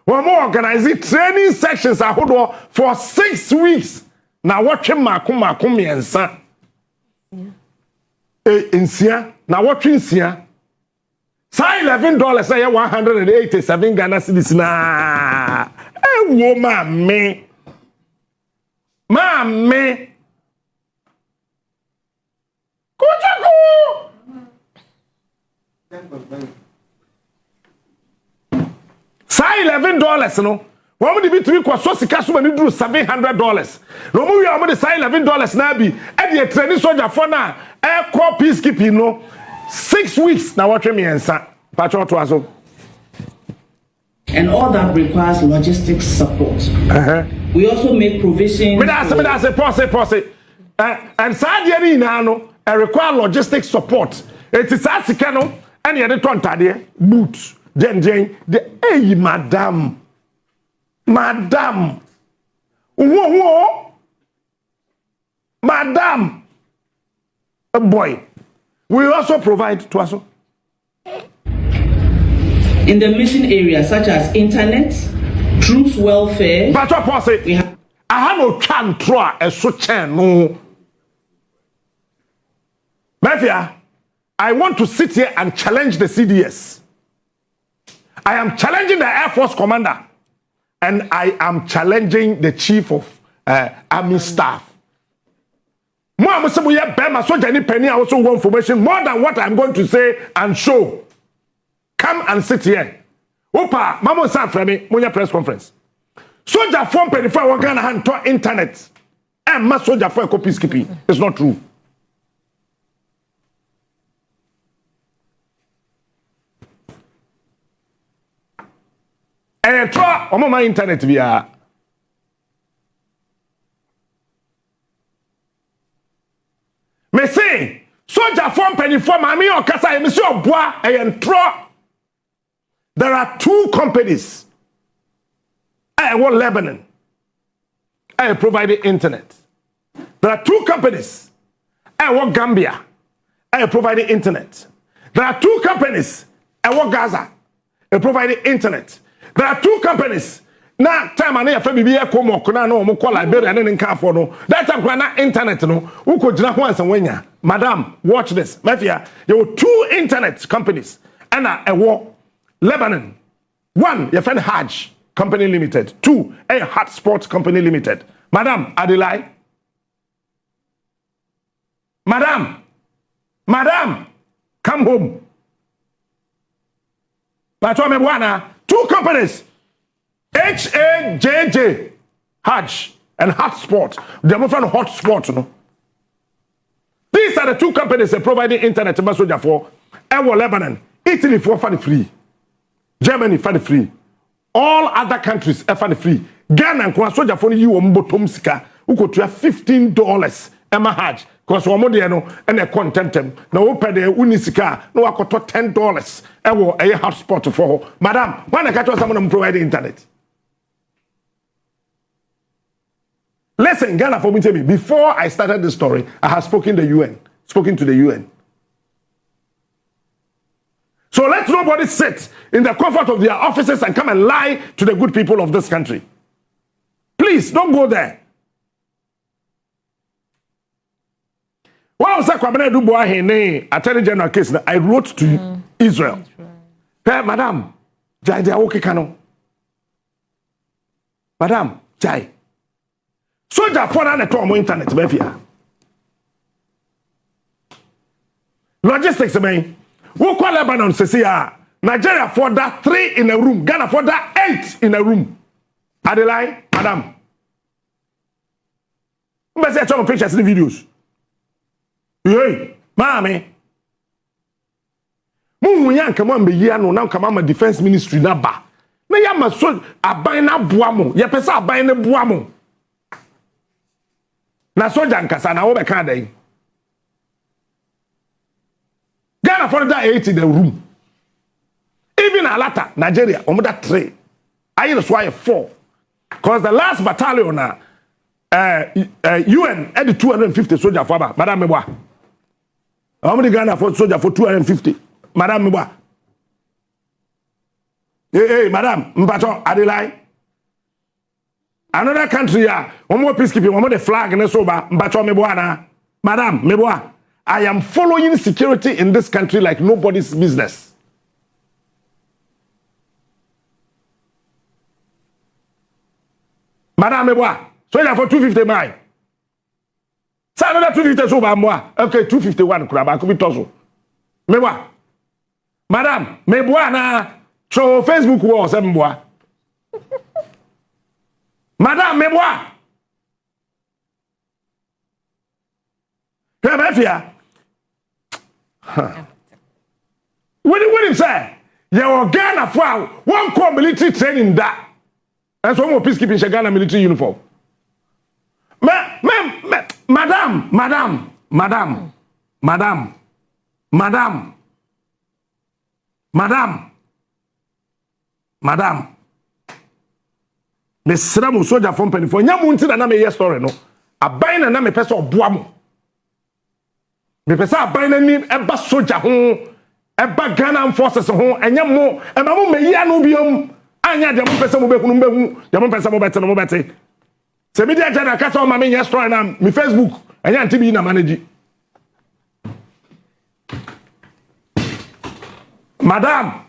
Won organize training sections ahodo for 6 weeks. Na wotwe mako miensa. Nsia na wotwe nsia. Say $11 say 187 Ghana cedis na. Wo mami. Mami. Kujaku. Say $11 no. One would be to equal so sika so many do $700. No more you are say $11 na bi. E dey training soldier for na air corps peacekeeping no. 6 weeks na watch me ensa. Patrol to aso. And all that requires logistics support. We also make provision. Me that's pause. And Sadia no require logistics support. It is asika no and ye de tontade boot. Jen the hey madam. Whoa. Madam. A boy. We also provide to us. In the mission areas such as internet, troops welfare. But what pause it? I have no can try a such no. Mafia, I want to sit here and challenge the CDS. I am challenging the Air Force commander. And I am challenging the chief of army staff. More information more than what I'm going to say and show. Come and sit here. Opa, mama sa frame monya press conference. Soldier form 24 one Ghana hand to internet. And ma soldier for peacekeeping. It's not true. And try on my internet via me say soldier form 24 mami o kasa me say oboa and try. There are 2 companies. I want Lebanon. I provide the internet. There are 2 companies. I want Gambia. I provide the internet. There are 2 companies. I want Gaza. I provide the internet. There are 2 companies. Now time and FM be come okuna no mo call Liberia and nka for no. That time na internet no. Who could jina ho ansan wanya. Madam, watch this. Mafia, there were 2 internet companies. And I want Lebanon. 1, your friend Hajj Company Limited. 2, a Hotspot Company Limited. Madam, Adilai. Madam, come home. But 2 companies. HAJJ, Hajj, and Hotspot. They're both from Hotspot, no? These are the 2 companies that providing internet to Masoja for. Lebanon, Italy for free. Germany for free. All other countries for free. Ghana and Kwasoja for you on sika. Who could have $15 Emma Hajj. Because one more no and a contempt. No open the unisika. No I could $10. I will a hotspot for her. Madam, when I catch someone providing internet. Listen, Ghana for me tell me. Before I started this story, I have spoken to the UN. So let nobody sit in the comfort of their offices and come and lie to the good people of this country. Please, don't go there. When I was Attorney General case, I wrote to Israel. Hey, Madam, Jai, they are okay, Kano. Madam, Jai. Soldier for an internet, Mafia. Logistics, man. Who call Lebanon says Nigeria for that 3 in a room, Ghana for that 8 in a room. Adelai, Madam. I'm say some pictures in the videos. Hey, mommy. Munyan come on be here no now come on defense ministry na ba. Na ya ma so aban na boa mo. Ye pesa aban na boa mo. Na soja nkasa na wo be kan dan. Ghana for that 8 in the room. Even Alata, Nigeria, that 3. I just why 4. Because the last battalion UN had 250 soldiers for Madame Meboa. How many Ghana for soldier for 250? Madame Meboa. Hey, Madame, Mbato, Adelai. Another country, one more peacekeeping, one more the flag and the soba, Mbato Meboa. Madame Meboa, I am following security in this country like nobody's business. Madame Meboa, so you for 250 mile. So another 250 soba moi. Okay, 251 kraba, could be toso. Meboa. Madame Meboa na show Facebook wall Meboa. Madame Meboa. What do you say? You're Ghana for one core military training that. That's one more peacekeeping Ghana military uniform. Madam. Me sram soldier from penifo. Nya munti na me yes story no. Aban na me pese oboa mo. Me pese aban na ni eba soldier ho, eba Ghana forces ho, enya mo, ema mo me ya no biom. Anya de mo pese mo be hunu behu, de mo pese mo bete no mo bete. Se media jana kasa o ma me yes story na me Facebook, enya ntibi na manage. Madam,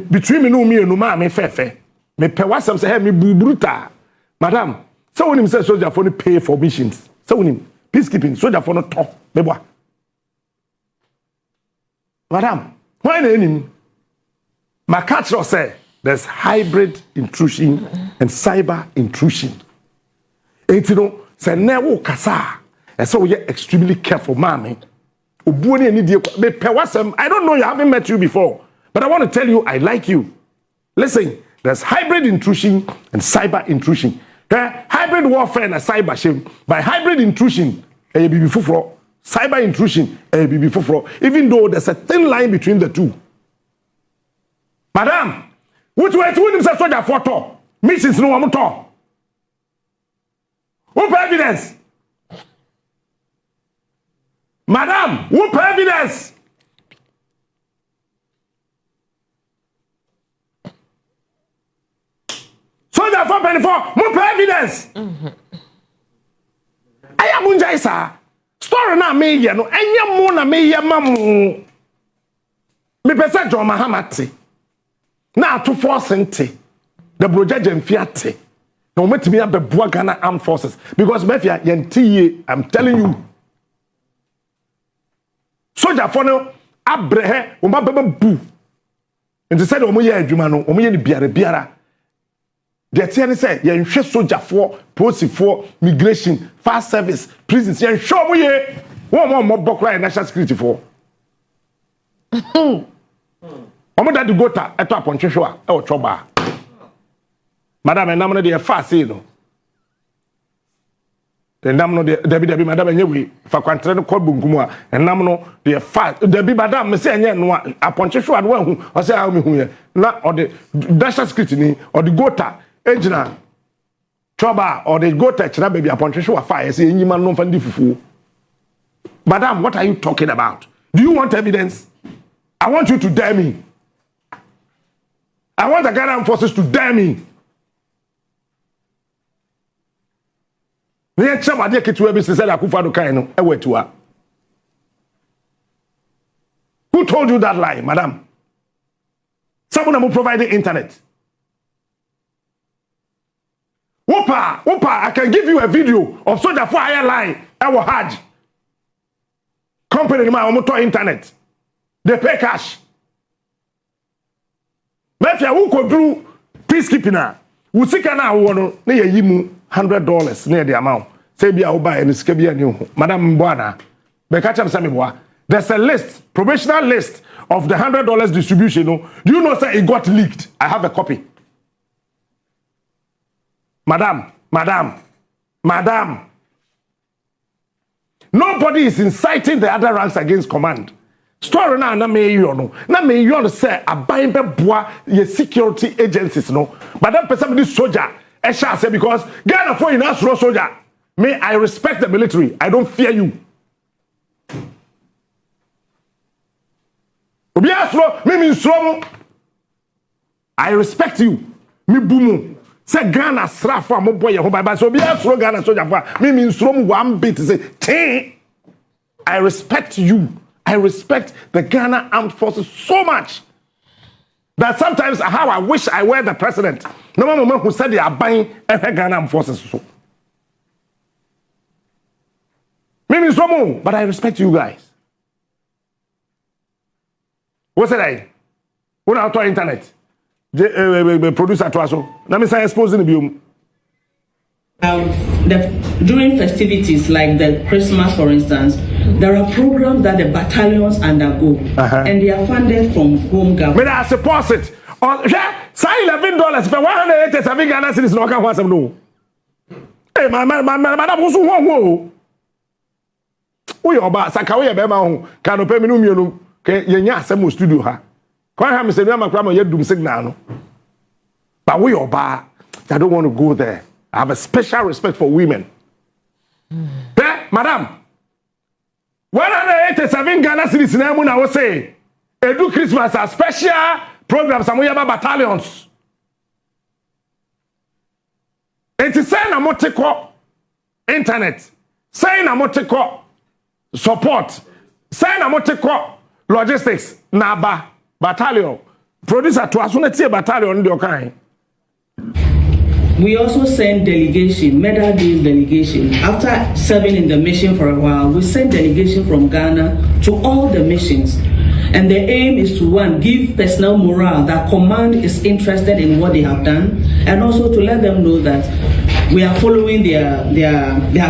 between me no me no ma me fefe. Me pe wasam say me buburuta. Madam, so when him say soldier for no pay for missions. So when him peacekeeping soldier for no talk. Me boy. Madam, why na him? My catch say there's hybrid intrusion and cyber intrusion. And you know, say never kasa. And so we are extremely careful, mommy. I don't know, you haven't met you before, but I want to tell you I like you. Listen, there's hybrid intrusion and cyber intrusion. Hybrid warfare and cyber shame. By hybrid intrusion, cyber intrusion, even though there's a thin line between the two. Madam, which way to him say soldier photo? Missions no one talk. What evidence? Madam, what evidence? Soldier for 24, what evidence? I am unjaisa. Story na me ye no, enya mo na me ye mamu. Me pese John Mahamati. Na to force nte. The brojaje mfiate. No metimi abeboa Ghana Armed Forces because mafia yentiye, I'm telling you. Soldier for no abrehe o ma beba bu nti say o mo ye adwuma no o mo ye ni biara de tie ni say ye nhwe soldier for police for migration fast service prisons ye nhwe o mo ye wo mo bokra national security for o mo that go ta eto apontwehwe a e o choba madam enam no de fast no enam no de Debbie madam enyewe fa kwantre no kod bunkumu a enam no de fast Debbie madam me say enye no aponchehwe ado ahu o say ha me hu ye na o de dash script ni o de gota ejina choba o de gota chira baby aponchehwe fa ye say enyima no fa ndi fufu. Madam, what are you talking about? Do you want evidence? I want you to dare me. I want the Ghana forces to dare me. Who told you that lie, madam? Someone who provided internet. Whoopa, I can give you a video of soldier for higher line. I will hard. Company my motor internet. They pay cash. But if you could do peacekeeping now, we see now one near you $100 near the amount. Say be a buy and it's new. Madam Mbwana. There's a list, probational list of the $100 distribution. Do you know say it got leaked? I have a copy. Madam, Madam, nobody is inciting the other ranks against command. Story na me you no say aban be boa ye security agencies no. But that person be soldier, I shall say because Ghana for enough soldier. Me, I respect the military. I don't fear you. I respect you. Me bumu. Say Ghana srafa mo boy ho baba. So be asro Ghana soldier for me nsrom one bit say tin. I respect you. I respect the Ghana Armed Forces so much that sometimes how I wish I were the president. No man who said they are buying Ghana Armed Forces so. But I respect you guys. What's it like? What out on internet? Producer to us. Let me say exposing the biome. During festivities like the Christmas, for instance, there are programs that the battalions undergo, and they are funded from home government. May I support it? Say $11 for 187 Ghana cedis. No, I can't want some no. Hey, madam, who's who? We are about Sakawe Bema, can pay me no ke yenya asem studio ha. Kwa ha me se no makra ma yedum signal. But we oba, I don't want to go there. I have a special respect for women. Madam, 187 Ghana cedis na mu na wo say, edu Christmas a special programs amoyaba battalions. It is saying na moteko internet, saying na moteko support, saying na moteko logistics naba battalion producer to asuneti battalion ndi okan. We also send delegation, medal days delegation. After serving in the mission for a while, we send delegation from Ghana to all the missions. And the aim is to, one, give personnel morale that command is interested in what they have done, and also to let them know that we are following their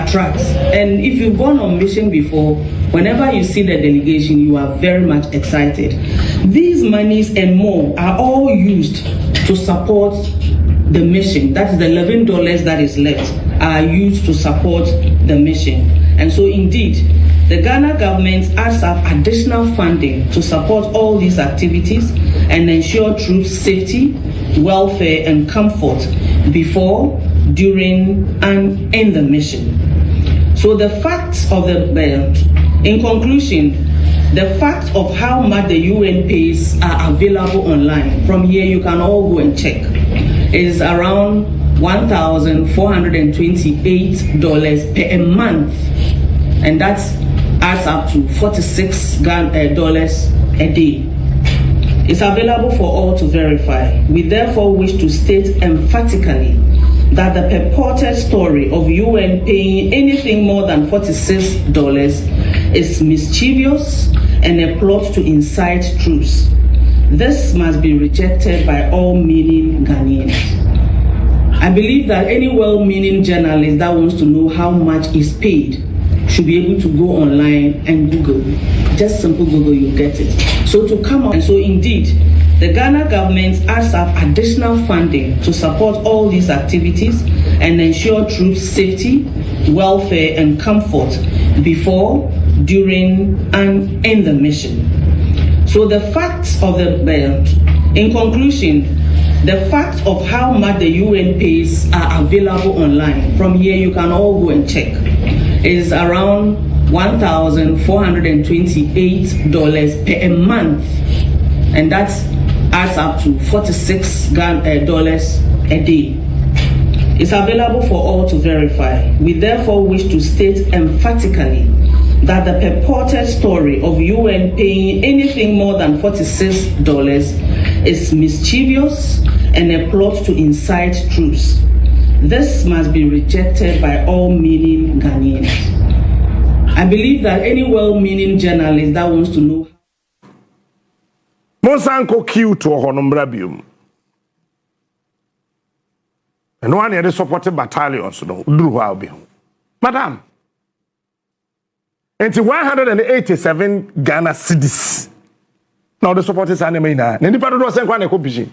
tracks. And if you've gone on mission before, whenever you see the delegation, you are very much excited. These monies and more are all used to support the mission. That is the $11 that is left are used to support the mission. And so indeed, the Ghana government asks up additional funding to support all these activities and ensure troops' safety, welfare, and comfort before, during, and in the mission. So the facts of in conclusion, the fact of how much the UN pays are available online. From here, you can all go and check. It is around $1,428 per month, and that adds up to $46 a day. It's available for all to verify. We therefore wish to state emphatically that the purported story of UN paying anything more than $46 is mischievous and a plot to incite troops. This must be rejected by all meaning Ghanaians. I believe that any well-meaning journalist that wants to know how much is paid should be able to go online and Google. Just simple Google, you get it. So to come up, and so indeed, the Ghana government asks up additional funding to support all these activities and ensure troops' safety, welfare, and comfort before, during, and in the mission. So the facts of in conclusion, the facts of how much the UN pays are available online. From here, you can all go and check. It is around $1,428 per month, and that adds up to $46 a day. It's available for all to verify. We therefore wish to state emphatically that the purported story of UN paying anything more than $46 is mischievous and a plot to incite troops. This must be rejected by all meaning Ghanaians. I believe that any well-meaning journalist that wants to know. Monsanko Q to Honombrabium. And one of the supported battalions, Madam. And 187 Ghana cedis. Now the supporters are named now. Nani pado do sen kwa ne kopiji.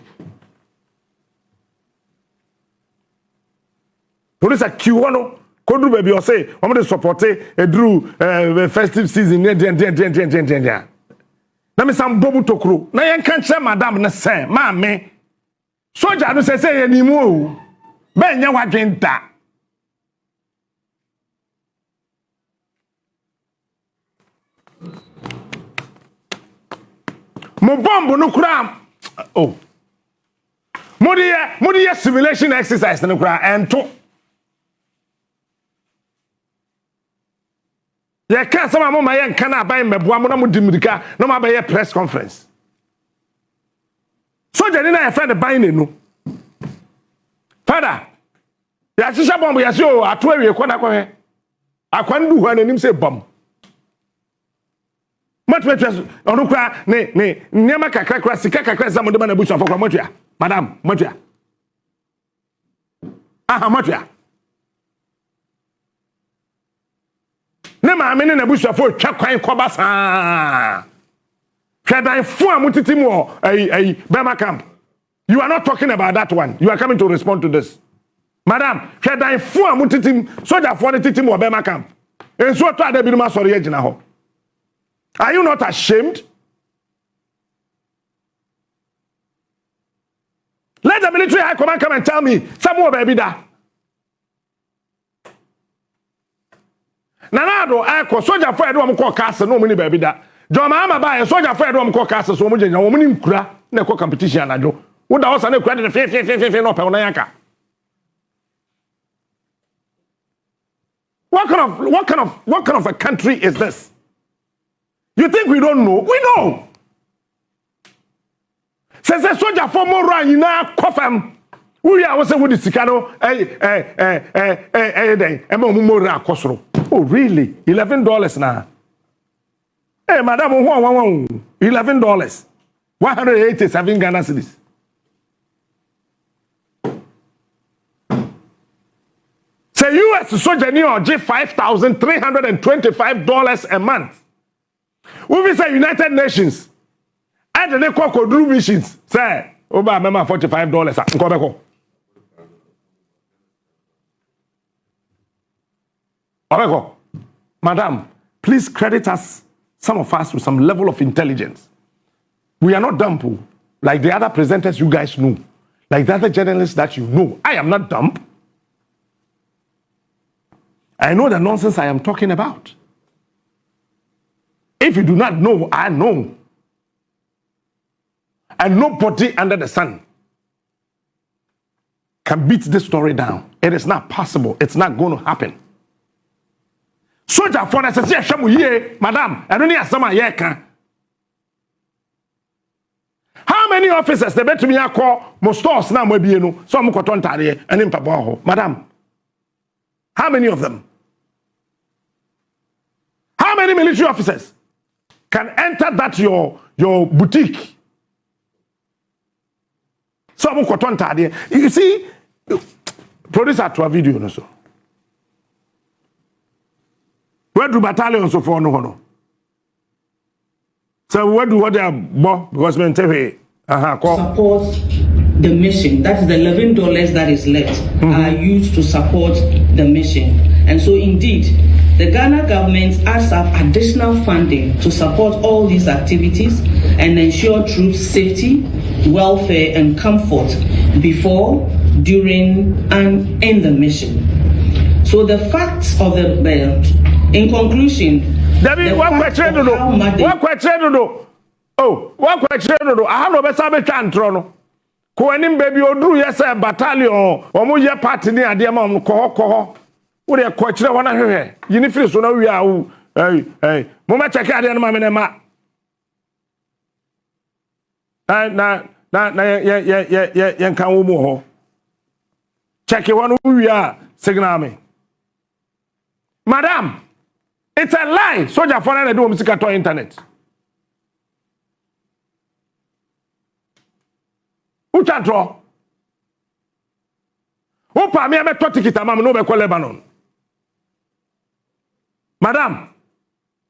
Police Q1 Kodru baby or say, I'm going to support a drew festive season. Na me sam bobu tokro. Na yen kan che madam na say, ma me. Soldier no say ni mu o. Be nya wadwenta. Mo bomb no kura. Oh. Modi simulation exercise no kura ento. Ye can some mama yen kana buy meboa mo na mo dimirika na ma be press conference. Soldier ni na e friend buy nenu. Father, ya shisha bomb ya si o ato awie kwa na kwa he. Akwandu hu ananim say bomb. Matwetwa onu kwa ne nyama kakra sika kakra za mo de na busu afọ kwa matwa. Madam, matwa. Aha matwa. Ne ma me ne na busu afọ twa kwan koba saa. Kedan fu amutiti mo Bema camp. You are not talking about that one. You are coming to respond to this. Madam, kedan fu amutiti soldier for the titi mo Bema camp. Enso to ade bi ma sori agina ho. Are you not ashamed? Let the military high command come and tell me some more baby da. Nanado I soldier for do am call castle no many baby da. Joma ama ba soldier for do am call castle so mo jenya wo muni nkura na call competition anajo. Wo da hosa na kura de fe no pe wona yanka. What kind of a country is this? You think we don't know? We know. Says a soldier for more run, you know, coffin. We are also with the Sicano, oh, really? $11 now. Hey, madam, $11. 187 Ghana cedis. Say US soldier near $5,325 a month. We say United Nations. And the neko do missions. Say, Oba mema $45. Nkobeko. Obeko. Madam, please credit us, some of us, with some level of intelligence. We are not dumb, like the other presenters you guys know, like the other journalists that you know. I am not dumb. I know the nonsense I am talking about. If you do not know, I know. And nobody under the sun can beat this story down. It is not possible. It's not going to happen. Soldier for necessary shamu ye, madam, I don't need some ye can. How many officers they bet me a call most stores now maybe you know some cotton tare and in papa, madam? How many of them? How many military officers can enter that your boutique? Some cotton tare. You see, producer to a video no so. Where do battalions so for no? So where do what they are because men tell support the mission. That is the $11 that is left are used to support the mission. And so indeed, the Ghana government asks up additional funding to support all these activities and ensure troops' safety, welfare, and comfort before, during, and in the mission. So the facts of the in conclusion, what question do? Oh, what question do? I have no better cantrono. Coenim baby or do yes a battalion or more year party near the amount coho. What a question one here. You need to know we are. Hey, Mama check out the mamma. Yeah, can more. Check it one who we are, signal me. Madam, it's a lie. Soldier for an do music at internet. Who can draw? Who pa me a better ticket a no be call Lebanon. Madam,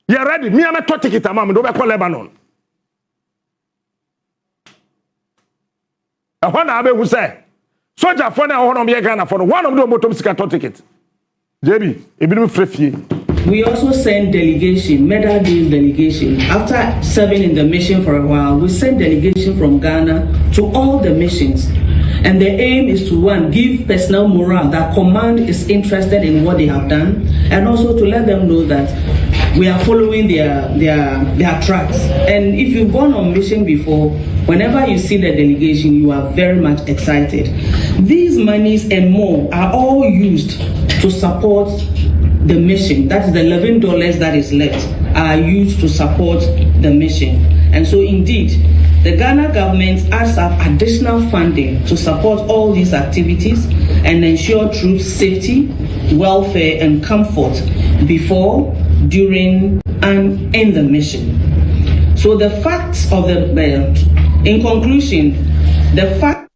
you are ready? Me a better ticket a no be call Lebanon. A one abe who say soldier for na one of me Ghana for one of the bottom ticket. JB, ebi frefie. We also send delegation, medal days delegation. After serving in the mission for a while, we send delegation from Ghana to all the missions. And the aim is to, one, give personnel morale that command is interested in what they have done, and also to let them know that we are following their tracks. And if you've gone on mission before, whenever you see the delegation, you are very much excited. These monies and more are all used to support the mission. That is the $11 that is left are used to support the mission. And so indeed, the Ghana government adds up additional funding to support all these activities and ensure troops' safety, welfare, and comfort before, during, and in the mission. So the facts of the in conclusion, the fact.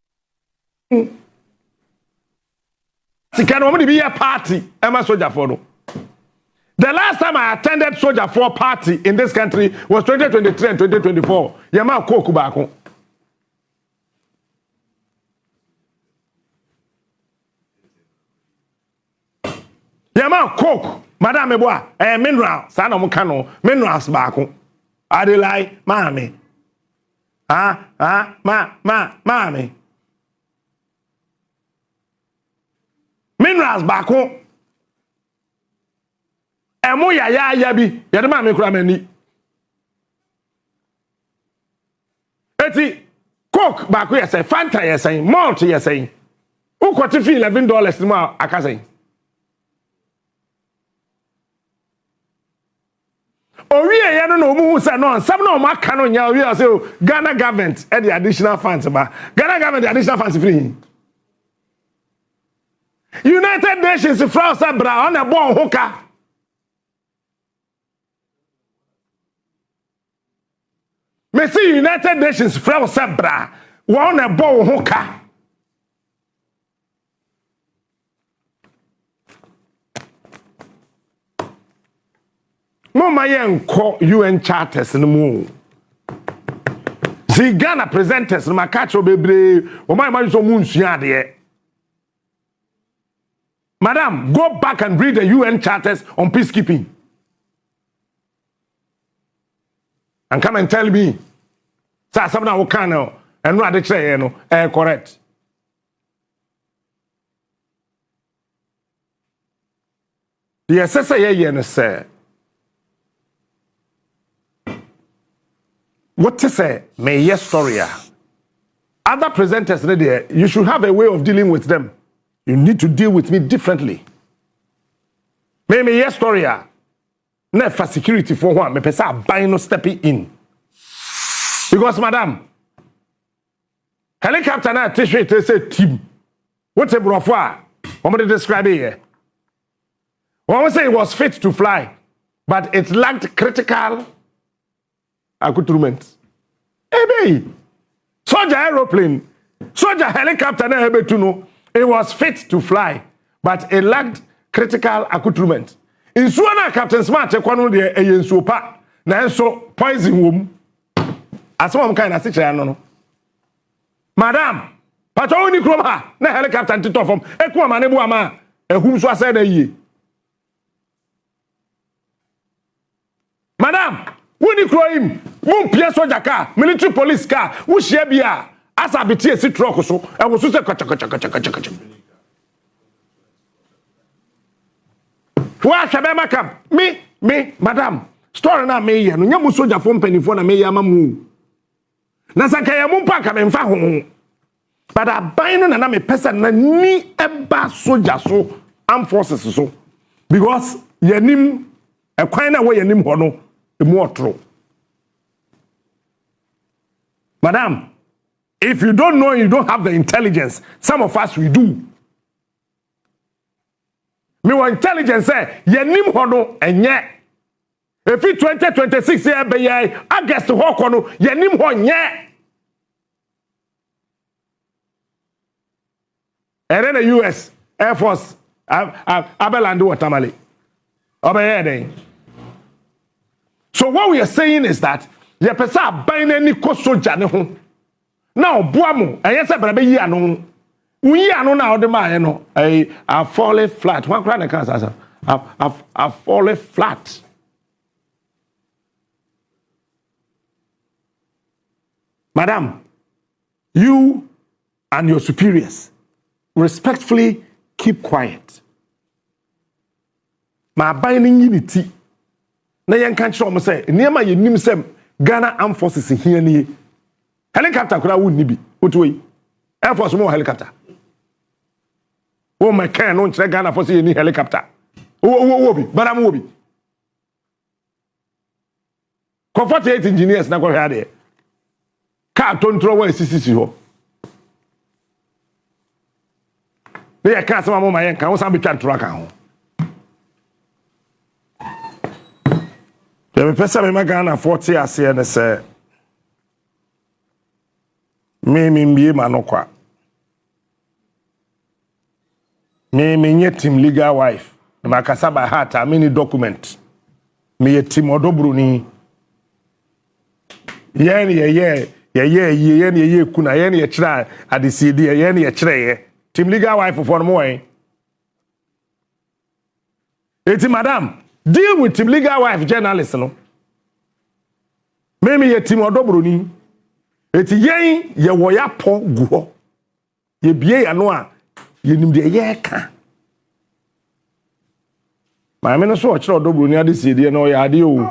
The last time I attended Soldier 4 party in this country was 2023 and 2024. Yama Koku Bako. Yama Coke, Madame Eboa, mineral, Sana Mukano, minerals Bako. Adelai, Mami. Mami. Minerals Bako. Emo ya bi yade ma me kura mani eti coke ba ko yesay fanta yesay malt yesay ukoti fi $11 ni ma akasay owie ye no omu hu say no sam no ma ka no nya owie say Ghana government e the additional funds ba Ghana government the additional funds free United Nations France bra on e bon hoka me see United Nations from Sabra, one a bow hoka. Mama yen call UN charters no more. See Ghana presenters no makacho bebre, o my man so munsia de. Madam, go back and read the UN charters on peacekeeping. And come and tell me, sir, something I can know, and what they say, you know, correct. The assessor here, say, what to say, may yes, story. Other presenters, there, you should have a way of dealing with them. You need to deal with me differently. May yes, story. Na for security for one, me pesa buy no stepping in. Because madam, helicopter na t-shirt say team. What a brofwa. What they describe it here? One say it was fit to fly, but it lacked critical accoutrement. Hey, soldier aeroplane, soldier helicopter na ebe to know it was fit to fly, but it lacked critical accoutrement. In Suana Captain Smart Clàsh de eyensuo pa na enso poison wom asem am kan na se no madam pato ni krom ha na helicopter ntito fom eku ama ne bu ama ehum so asa na yie madam woni kroim mum pie soldier car military police car wo hia bia asa beti esi truck so e wo so se kacha Wa shabe makam me madam story na me ye no nyamu soldier fo mpanifo na me ye amamu na sakaya mu pa ka me mfa ho but aban no na me person na ni eba soldier so armed forces so because yanim ekwan na wo yanim ho no emu otro madam if you don't know you don't have the intelligence some of us we do. Me want intelligence say yanim hono enye efi 2026 ye be ye August ho kono yanim ho nye and the US Air Force abeland watermale obey. So what we are saying is that ye pesa ban ani ko soja ne ho now boamu enye se bra be yi ano Unyi anu na ode ma no I fall flat. One cry na cancer. I fall flat. Madam, you and your superiors respectfully keep quiet. Ma binding unity. Na yen kan kire o mo say niam ye nim sem Ghana Armed Forces here ni helicopter kura wo ni bi otuwe Air Force mo helicopter o me kan no kire Ghana Forces ni helicopter wo bi bara mo bi comfort 8 engineers na ko hwa de ka tontro wa sisisi ho ne ya ka sama mo ma yen kan wo san be twa ntro kan ho ya me pesa me magana 40 ase ne se me mbie ma no kwa me nye team legal wife ma kasa by heart a many document me ye team odobroni yen ye kuna yen ye kira adesidi yen ye kira ye team legal wife for no more eti madam deal with team legal wife journalist no me ye team odobroni eti yen ye wo ya po gu ho ye bie ya no a ye nim de ye ka ma me no so o kira odobroni adesidi no ya ade o